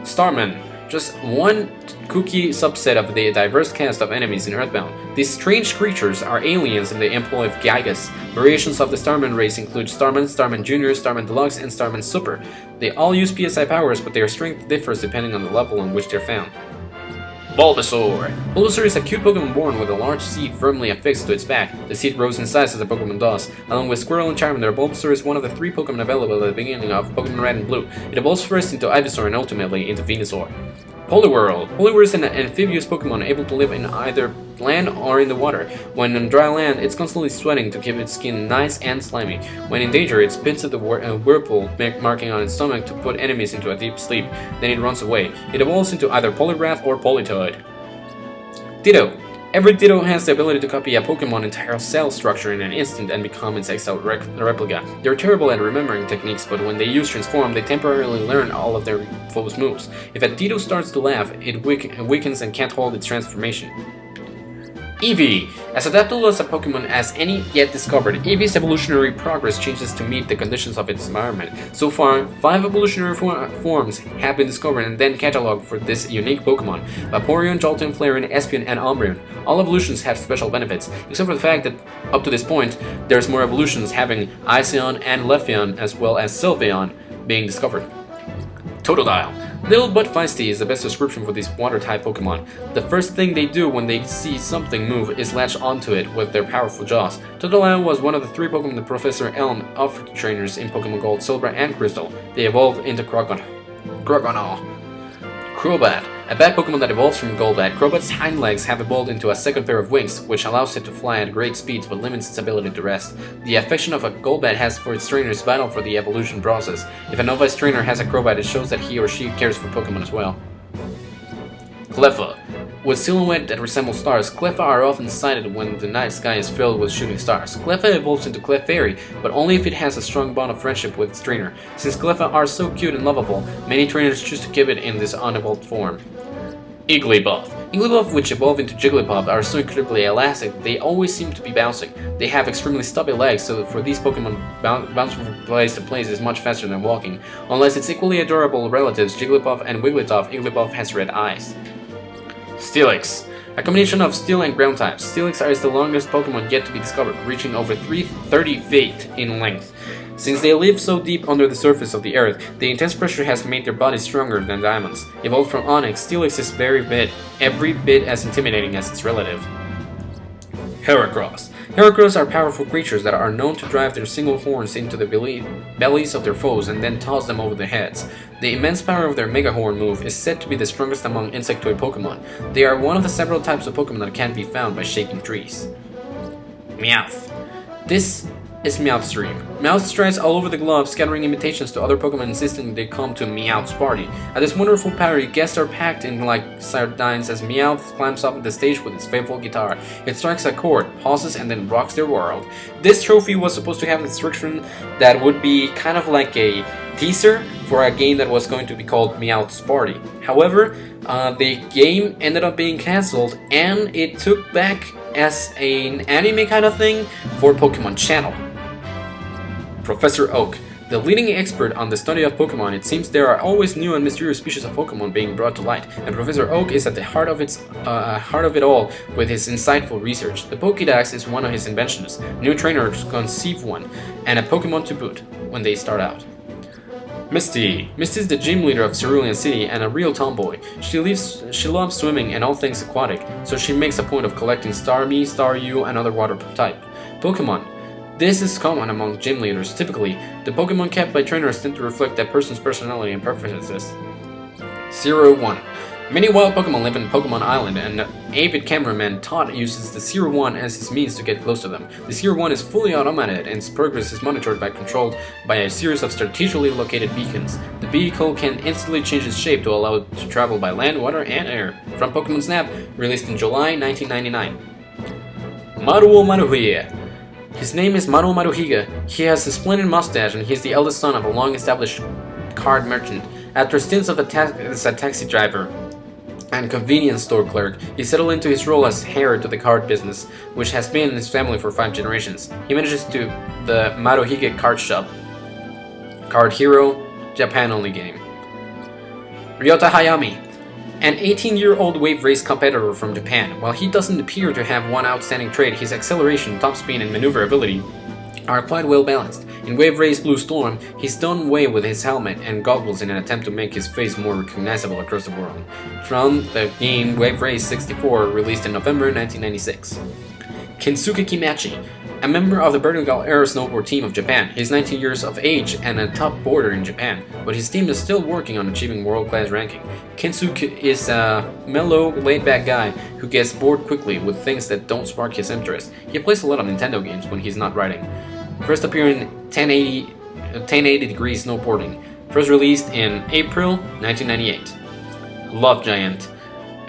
A: Starman. Just one kooky subset of the diverse cast of enemies in Earthbound. These strange creatures are aliens in the employ of Gygas. Variations of the Starman race include Starman, Starman Jr., Starman Deluxe, and Starman Super. They all use PSI powers, but their strength differs depending on the level in which they're found. Bulbasaur! Bulbasaur is a cute Pokemon born with a large seed firmly affixed to its back. The seed grows in size as the Pokemon does. Along with Squirtle and Charmander, Bulbasaur is one of the 3 Pokemon available at the beginning of Pokemon Red and Blue. It evolves first into Ivysaur and ultimately into Venusaur. Poliwhirl. Poliwhirl is an amphibious Pokemon able to live in either land or in the water. When on dry land, it's constantly sweating to keep its skin nice and slimy. When in danger, it spits at the whirlpool, marking on its stomach to put enemies into a deep sleep. Then it runs away. It evolves into either Poliwrath or Politoed. Ditto. Every Ditto has the ability to copy a Pokémon entire cell structure in an instant and become its exact replica. They're terrible at remembering techniques, but when they use Transform, they temporarily learn all of their foes' moves. If a Ditto starts to laugh, it weakens and can't hold its transformation. Eevee! As adaptable as a Pokémon as any yet discovered, Eevee's evolutionary progress changes to meet the conditions of its environment. So far, 5 evolutionary forms have been discovered and then catalogued for this unique Pokémon: Vaporeon, Jolteon, Flareon, Espeon, and Umbreon. All evolutions have special benefits, except for the fact that, up to this point, there's more evolutions having Iceon and Leafeon as well as Sylveon being discovered. Totodile. Little but feisty is the best description for these water-type Pokémon. The first thing they do when they see something move is latch onto it with their powerful jaws. Totodile was one of the 3 Pokémon that Professor Elm offered to trainers in Pokémon Gold, Silver, and Crystal. They evolved into Croagunk. Crobat. A bat Pokémon that evolves from Golbat. Crobat's hind legs have evolved into a second pair of wings, which allows it to fly at great speeds but limits its ability to rest. The affection of a Golbat has for its trainer is vital for the evolution process. If a novice trainer has a Crobat, it shows that he or she cares for Pokémon as well. Cleffa. With silhouette that resembles stars, Cleffa are often sighted when the night sky is filled with shooting stars. Cleffa evolves into Clefairy, but only if it has a strong bond of friendship with its trainer. Since Cleffa are so cute and lovable, many trainers choose to keep it in this unevolved form. Igglybuff. Igglybuff, which evolve into Jigglypuff, are so incredibly elastic that they always seem to be bouncing. They have extremely stubby legs, so for these Pokemon, bouncing from place to place is much faster than walking. Unless its equally adorable relatives Jigglypuff and Wigglytuff, Igglybuff has red eyes. Steelix. A combination of steel and ground types, Steelix is the longest Pokemon yet to be discovered, reaching over 30 feet in length. Since they live so deep under the surface of the earth, the intense pressure has made their bodies stronger than diamonds. Evolved from Onyx, Steelix is every bit as intimidating as its relative. Heracross. Heracross are powerful creatures that are known to drive their single horns into the bellies of their foes and then toss them over their heads. The immense power of their Mega Horn move is said to be the strongest among Insectoid Pokemon. They are one of the several types of Pokemon that can be found by shaking trees. Meowth. This is Meowth's dream. Meowth strides all over the globe, scattering invitations to other Pokemon insisting they come to Meowth's party. At this wonderful party, guests are packed in like sardines as Meowth climbs up the stage with its faithful guitar. It strikes a chord, pauses, and then rocks their world. This trophy was supposed to have a description that would be kind of like a teaser for a game that was going to be called Meowth's Party. However, the game ended up being cancelled, and it took back as an anime kind of thing for Pokemon Channel. Professor Oak. The leading expert on the study of Pokemon, it seems there are always new and mysterious species of Pokemon being brought to light, and Professor Oak is at the heart of it all with his insightful research. The Pokédex is one of his inventions. New trainers conceive one, and a Pokemon to boot when they start out. Misty. Misty is the gym leader of Cerulean City and a real tomboy. She loves swimming and all things aquatic, so she makes a point of collecting Starmie, Staryu, and other water type Pokemon. This is common among gym leaders. Typically, the Pokemon kept by trainers tend to reflect that person's personality and preferences. 01. Many wild Pokemon live in Pokemon Island, and an avid cameraman Todd uses the 01 as his means to get close to them. The 01 is fully automated, and its progress is monitored by controlled by a series of strategically located beacons. The vehicle can instantly change its shape to allow it to travel by land, water, and air. From Pokemon Snap, released in July 1999. Maruo Maruhiga. His name is Maruo Maruhiga. He has a splendid mustache, and he is the eldest son of a long-established card merchant. After stints as a taxi driver and convenience store clerk, he settled into his role as heir to the card business, which has been in his family for 5 generations. He manages to the Maruhiga Card Shop. Card Hero, Japan-only game. Ryota Hayami. An 18-year-old wave race competitor from Japan. While he doesn't appear to have one outstanding trait, his acceleration, top speed, and maneuverability are quite well balanced. In Wave Race Blue Storm, he's done away with his helmet and goggles in an attempt to make his face more recognizable across the world. From the game Wave Race 64, released in November 1996. Kensuke Kimachi. A member of the Bertingal Air Snowboard team of Japan. He's 19 years of age and a top boarder in Japan, but his team is still working on achieving world-class ranking. Kensuke is a mellow, laid-back guy who gets bored quickly with things that don't spark his interest. He plays a lot of Nintendo games when he's not writing. First appearing in 1080 Degrees Snowboarding. First released in April 1998. Love Giant.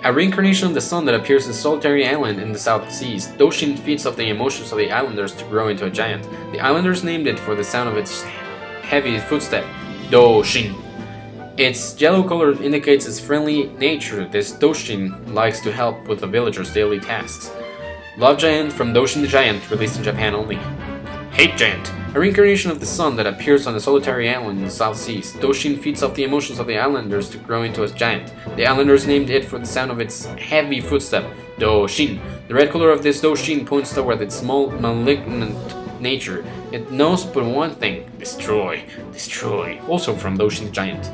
A: A reincarnation of the sun that appears in a solitary island in the South Seas. Doshin feeds off the emotions of the islanders to grow into a giant. The islanders named it for the sound of its heavy footstep, Doshin. Its yellow color indicates its friendly nature. This Doshin likes to help with the villagers' daily tasks. Love Giant from Doshin the Giant, released in Japan only. Hate Giant, a reincarnation of the sun that appears on a solitary island in the South Seas. Doshin feeds off the emotions of the islanders to grow into a giant. The islanders named it for the sound of its heavy footstep, Doshin. The red color of this Doshin points toward its small, malignant nature. It knows but one thing: destroy, destroy. Also from Doshin the Giant.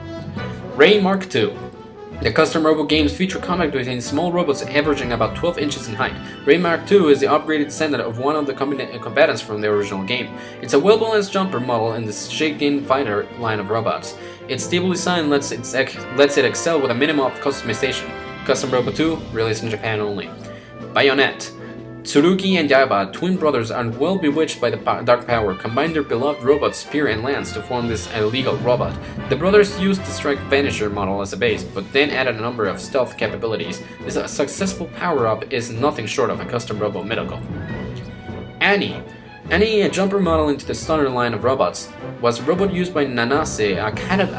A: Ray Mark II. The custom robot games feature combat between small robots averaging about 12 inches in height. Ray Mark II is the upgraded descendant of one of the combatants from the original game. It's a well-balanced jumper model in the Shaken Fighter line of robots. Its stable design lets it excel with a minimum of customization. Custom Robot 2, released in Japan only. Bayonet. Tsurugi and Yaiba, twin brothers, are well bewitched by the dark power, combine their beloved robots Spear and Lance to form this illegal robot. The brothers used the Strike Vanisher model as a base, but then added a number of stealth capabilities. This successful power-up is nothing short of a custom robot miracle. Annie. Annie, a jumper model into the Stunner line of robots, was a robot used by Nanase at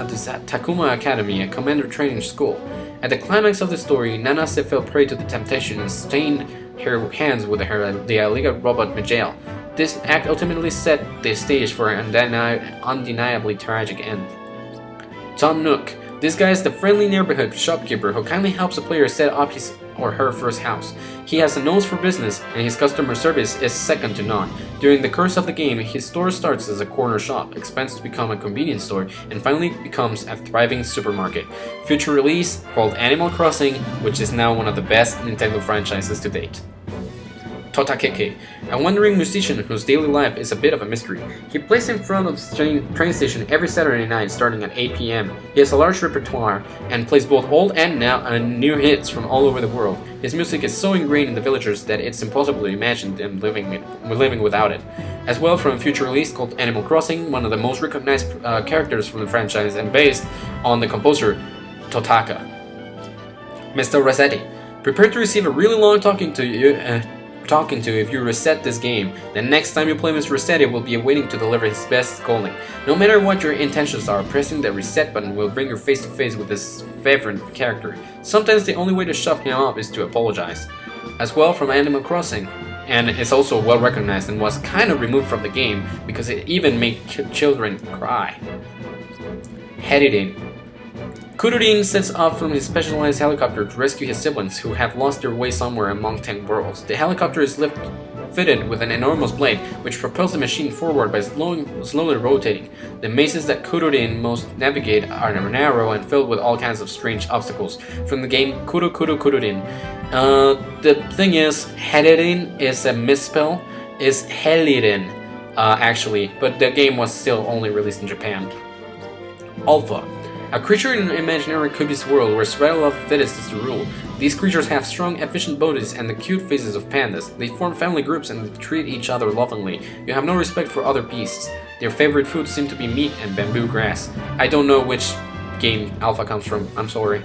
A: the Takuma Academy, a commander training school. At the climax of the story, Nanase fell prey to the temptation and stained her hands with the illegal robot Mijail. This act ultimately set the stage for an undeniably tragic end. Tom Nook. This guy is the friendly neighborhood shopkeeper who kindly helps a player set up his or her first house. He has a nose for business, and his customer service is second to none. During the course of the game, his store starts as a corner shop, expands to become a convenience store, and finally becomes a thriving supermarket. Future release called Animal Crossing, which is now one of the best Nintendo franchises to date. Totakeke, a wandering musician whose daily life is a bit of a mystery. He plays in front of the train station every Saturday night starting at 8 p.m. He has a large repertoire and plays both old and new hits from all over the world. His music is so ingrained in the villagers that it's impossible to imagine them living without it. As well, from a future release called Animal Crossing, one of the most recognized characters from the franchise and based on the composer Totaka. Mr. Rossetti, prepare to receive a really long talking to if you reset this game. The next time you play Mr. Rossetti will be waiting to deliver his best scolding. No matter what your intentions are, pressing the reset button will bring you face to face with his favorite character. Sometimes the only way to shut him up is to apologize. As well, from Animal Crossing, and it's also well recognized and was kind of removed from the game because it even made children cry. Hedidin. Kururin sets off from his specialized helicopter to rescue his siblings who have lost their way somewhere among 10 worlds. The helicopter is fitted with an enormous blade which propels the machine forward by slowly rotating. The mazes that Kururin must navigate are narrow and filled with all kinds of strange obstacles. From the game Kururin. The thing is, Hedidin is a misspell, is Helidin actually, but the game was still only released in Japan. Alpha. A creature in an imaginary cubist world where survival of the fittest is the rule. These creatures have strong, efficient bodies and the cute faces of pandas. They form family groups and they treat each other lovingly. You have no respect for other beasts. Their favorite foods seem to be meat and bamboo grass. I don't know which game Alpha comes from, I'm sorry.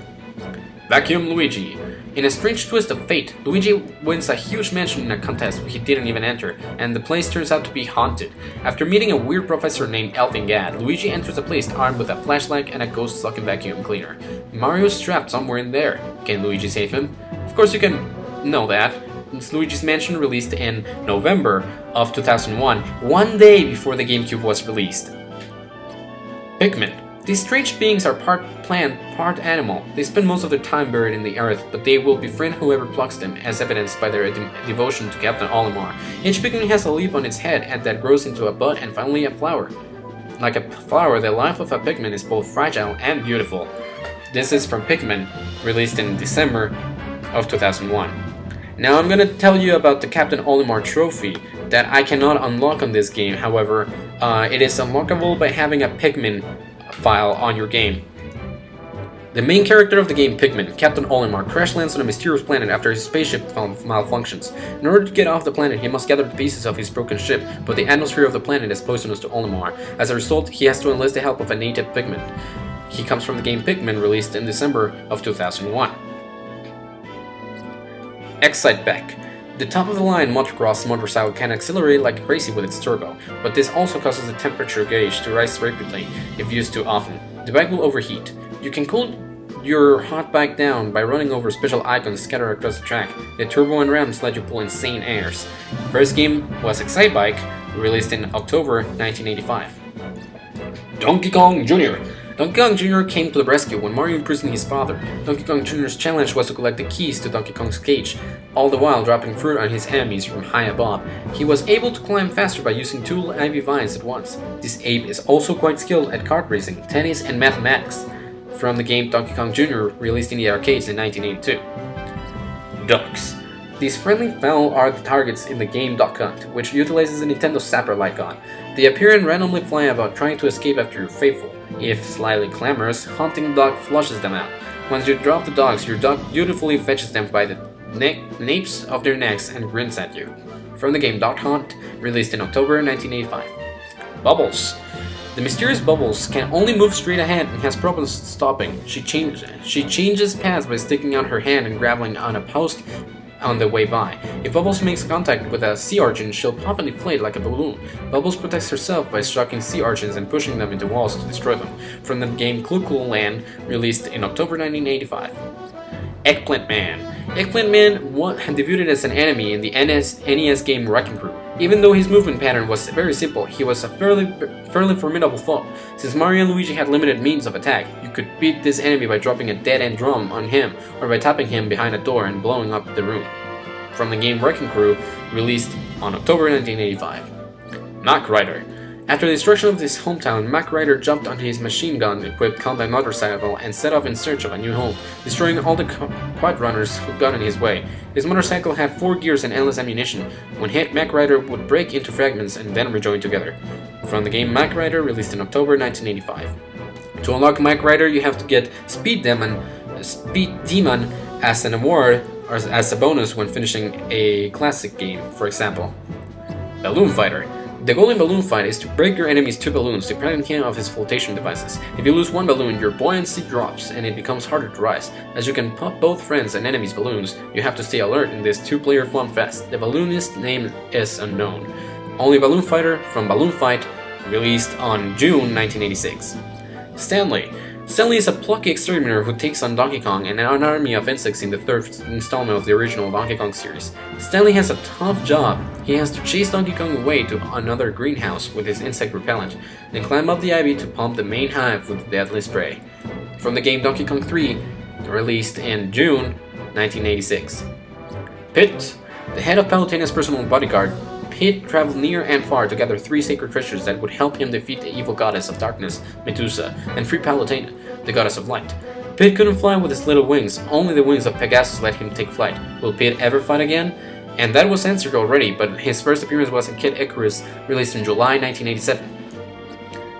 A: Vacuum Luigi. In a strange twist of fate, Luigi wins a huge mansion in a contest he didn't even enter, and the place turns out to be haunted. After meeting a weird professor named Elfingad, Luigi enters the place armed with a flashlight and a ghost-sucking vacuum cleaner. Mario's trapped somewhere in there. Can Luigi save him? Of course you can know that. It's Luigi's Mansion, released in November of 2001, one day before the GameCube was released. Pikmin. These strange beings are part plant, part animal. They spend most of their time buried in the earth, but they will befriend whoever plucks them, as evidenced by their devotion to Captain Olimar. Each Pikmin has a leaf on its head and that grows into a bud and finally a flower. Like a flower, the life of a Pikmin is both fragile and beautiful. This is from Pikmin, released in December of 2001. Now I'm gonna tell you about the Captain Olimar trophy that I cannot unlock on this game. However, it is unlockable by having a Pikmin file on your game. The main character of the game, Pikmin, Captain Olimar, crash lands on a mysterious planet after his spaceship malfunctions. In order to get off the planet, he must gather the pieces of his broken ship, but the atmosphere of the planet is poisonous to Olimar. As a result, he has to enlist the help of a native Pikmin. He comes from the game Pikmin, released in December of 2001. Excite Back. The top-of-the-line motocross motorcycle can accelerate like crazy with its turbo, but this also causes the temperature gauge to rise rapidly if used too often. The bike will overheat. You can cool your hot bike down by running over special icons scattered across the track. The turbo and rams let you pull insane airs. The first game was Excite Bike, released in October 1985. Donkey Kong Jr. Donkey Kong Jr. came to the rescue when Mario imprisoned his father. Donkey Kong Jr.'s challenge was to collect the keys to Donkey Kong's cage, all the while dropping fruit on his enemies from high above. He was able to climb faster by using 2 ivy vines at once. This ape is also quite skilled at kart racing, tennis, and mathematics. From the game Donkey Kong Jr., released in the arcades in 1982. Ducks. These friendly fowl are the targets in the game Duck Hunt, which utilizes a Nintendo Zapper-like gun. They appear and randomly fly about trying to escape after you're faithful. If slightly clamorous, hunting duck flushes them out. Once you drop the dogs, your duck dutifully fetches them by the napes of their necks and grins at you. From the game Duck Hunt, released in October 1985. Bubbles. The mysterious Bubbles can only move straight ahead and has problems stopping. She changes paths by sticking out her hand and grabbing on a post on the way by. If Bubbles makes contact with a sea urchin, she'll pop and deflate like a balloon. Bubbles protects herself by striking sea urchins and pushing them into walls to destroy them. From the game Clue Cool Land, released in October 1985. Eggplant Man. Eggplant Man had debuted as an enemy in the NES game Wrecking Crew. Even though his movement pattern was very simple, he was a fairly formidable foe. Since Mario and Luigi had limited means of attack, you could beat this enemy by dropping a dead-end drum on him, or by tapping him behind a door and blowing up the room. From the game Wrecking Crew, released on October 1985. Mack Rider. After the destruction of his hometown, Mack Rider jumped on his machine gun-equipped combat motorcycle and set off in search of a new home, destroying all the quad runners who got in his way. His motorcycle had 4 gears and endless ammunition. When hit, Mack Rider would break into fragments and then rejoin together. From the game Mack Rider, released in October 1985. To unlock Mack Rider, you have to get Speed Demon as an award or as a bonus when finishing a classic game, for example. Balloon Fighter. The goal in Balloon Fight is to break your enemy's 2 balloons depending on his flotation devices. If you lose 1 balloon, your buoyancy drops and it becomes harder to rise. As you can pop both friends' and enemies' balloons, you have to stay alert in this 2-player fun fest. The balloonist's name is unknown. Only Balloon Fighter from Balloon Fight, released on June 1986. Stanley. Stanley is a plucky exterminator who takes on Donkey Kong and an army of insects in the 3rd installment of the original Donkey Kong series. Stanley has a tough job. He has to chase Donkey Kong away to another greenhouse with his insect repellent, then climb up the ivy to pump the main hive with deadly spray. From the game Donkey Kong 3, released in June 1986. Pit. The head of Palutena's personal bodyguard, Pit traveled near and far to gather 3 sacred treasures that would help him defeat the evil goddess of darkness, Medusa, and free Palutena, the goddess of light. Pit couldn't fly with his little wings, only the wings of Pegasus let him take flight. Will Pit ever fight again? And that was answered already, but his first appearance was in Kid Icarus, released in July 1987.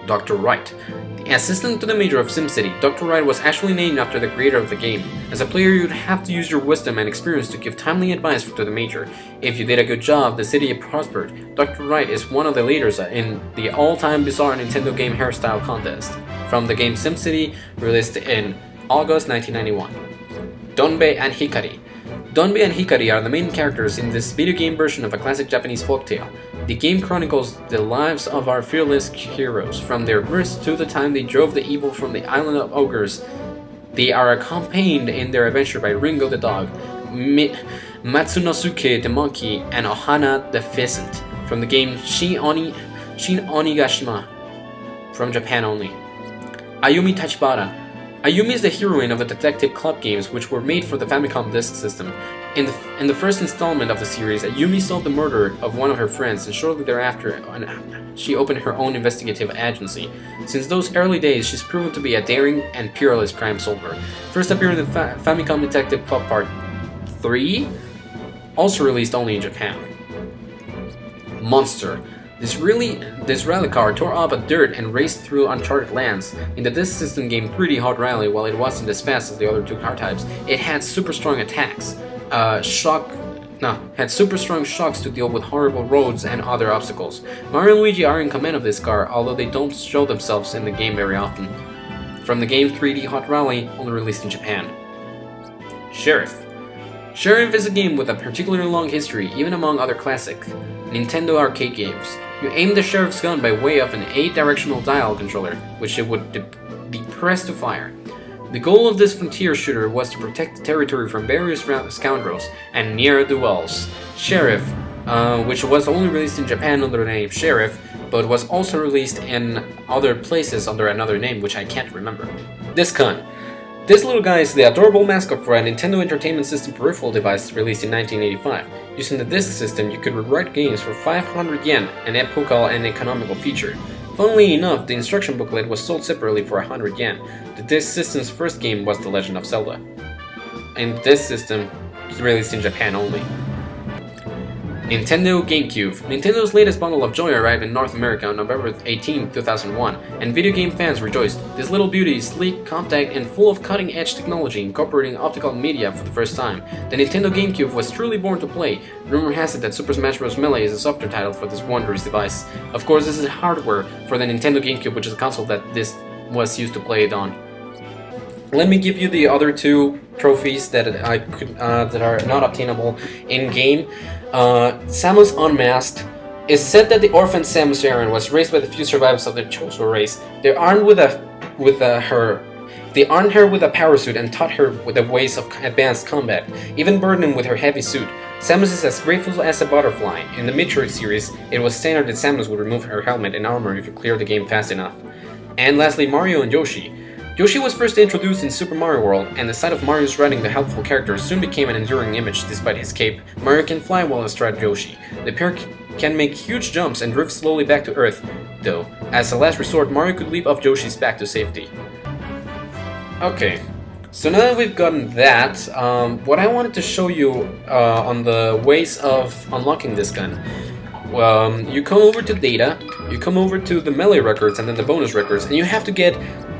A: Dr. Wright. The assistant to the Major of SimCity, Dr. Wright was actually named after the creator of the game. As a player, you'd have to use your wisdom and experience to give timely advice to the Major. If you did a good job, the city prospered. Dr. Wright is one of the leaders in the all-time bizarre Nintendo game hairstyle contest. From the game SimCity, released in August 1991. Donbei and Hikari. Donbei and Hikari are the main characters in this video game version of a classic Japanese folktale. The game chronicles the lives of our fearless heroes, from their birth to the time they drove the evil from the island of ogres. They are accompanied in their adventure by Ringo the dog, Matsunosuke the monkey, and Ohana the pheasant. From the game Shin Onigashima, from Japan only. Ayumi Tachibara. Ayumi is the heroine of the Detective Club games, which were made for the Famicom Disk System. In the first installment of the series, Ayumi solved the murder of one of her friends, and shortly thereafter, she opened her own investigative agency. Since those early days, she's proven to be a daring and peerless crime solver. First appeared in the Famicom Detective Club Part 3, also released only in Japan. Monster. This rally car tore up a dirt and raced through uncharted lands. In the Disk System game 3D Hot Rally, while it wasn't as fast as the other 2 car types, it had super strong attacks. Had super strong shocks to deal with horrible roads and other obstacles. Mario and Luigi are in command of this car, although they don't show themselves in the game very often. From the game 3D Hot Rally, only released in Japan. Sheriff. Sheriff is a game with a particularly long history, even among other classic Nintendo arcade games. You aim the Sheriff's gun by way of an 8-directional dial controller, which it would be pressed to fire. The goal of this frontier shooter was to protect the territory from various scoundrels and ne'er-do-wells. Sheriff, which was only released in Japan under the name Sheriff, but was also released in other places under another name which I can't remember. Discon. This little guy is the adorable mascot for a Nintendo Entertainment System peripheral device released in 1985. Using the disc system, you could rewrite games for 500 yen, an epochal and economical feature. Funnily enough, the instruction booklet was sold separately for 100 yen. The disc system's first game was The Legend of Zelda. And this system is released in Japan only. Nintendo GameCube. Nintendo's latest bundle of joy arrived in North America on November 18, 2001, and video game fans rejoiced. This little beauty is sleek, compact, and full of cutting-edge technology incorporating optical media for the first time. The Nintendo GameCube was truly born to play. Rumor has it that Super Smash Bros. Melee is a software title for this wondrous device. Of course, this is hardware for the Nintendo GameCube, which is a console that this was used to play it on. Let me give you the other two trophies that that are not obtainable in game. Samus Unmasked. It's said that the orphan Samus Aran was raised by the few survivors of the Chozo race. They armed her with a power suit and taught her with the ways of advanced combat, even burdened with her heavy suit. Samus is as grateful as a butterfly. In the Metroid series, it was standard that Samus would remove her helmet and armor if you clear the game fast enough. And lastly, Mario and Yoshi. Yoshi was first introduced in Super Mario World, and the sight of Mario's riding the helpful character soon became an enduring image despite his cape. Mario can fly while astride Yoshi. The pair can make huge jumps and drift slowly back to Earth, though. As a last resort, Mario could leap off Yoshi's back to safety. Okay, so now that we've gotten that, what I wanted to show you on the ways of unlocking this gun. You come over to data, you come over to the melee records and then the bonus records, and you have to get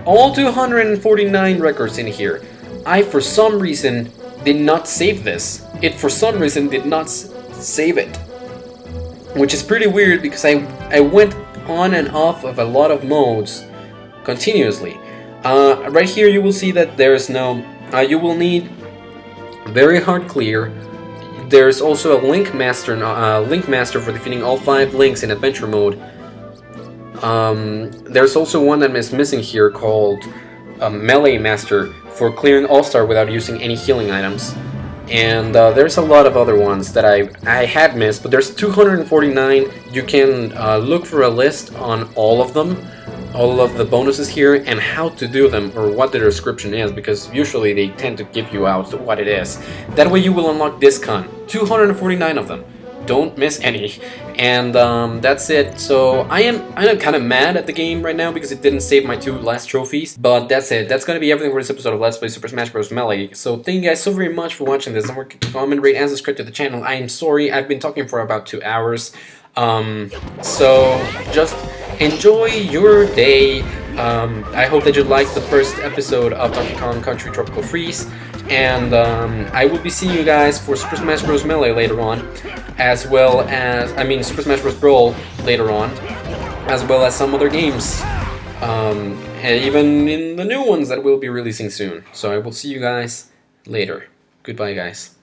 A: all 249 records in here. I, for some reason, did not save this. It, for some reason, did not save it. Which is pretty weird because I went on and off of a lot of modes continuously. Right here you will see that there is no... you will need very hard clear. There's also a link master for defeating all 5 links in adventure mode. There's also one that is missing here called Melee Master for clearing All-Star without using any healing items. And there's a lot of other ones that I had missed, but there's 249. You can look for a list on all of them, all of the bonuses here, and how to do them, or what the description is, because usually they tend to give you out what it is. That way you will unlock Discon. 249 of them. Don't miss any. And that's it. So I'm kind of mad at the game right now because it didn't save my 2 last trophies. But that's it. That's gonna be everything for this episode of Let's Play Super Smash Bros. Melee. So thank you guys so very much for watching this. Don't forget to comment, rate, and subscribe to the channel. I am sorry, I've been talking for about 2 hours. So just enjoy your day. I hope that you liked the first episode of Donkey Kong Country Tropical Freeze. And I will be seeing you guys for Super Smash Bros. Melee later on, as well as, Super Smash Bros. Brawl later on, as well as some other games, and even in the new ones that we'll be releasing soon. So I will see you guys later. Goodbye, guys.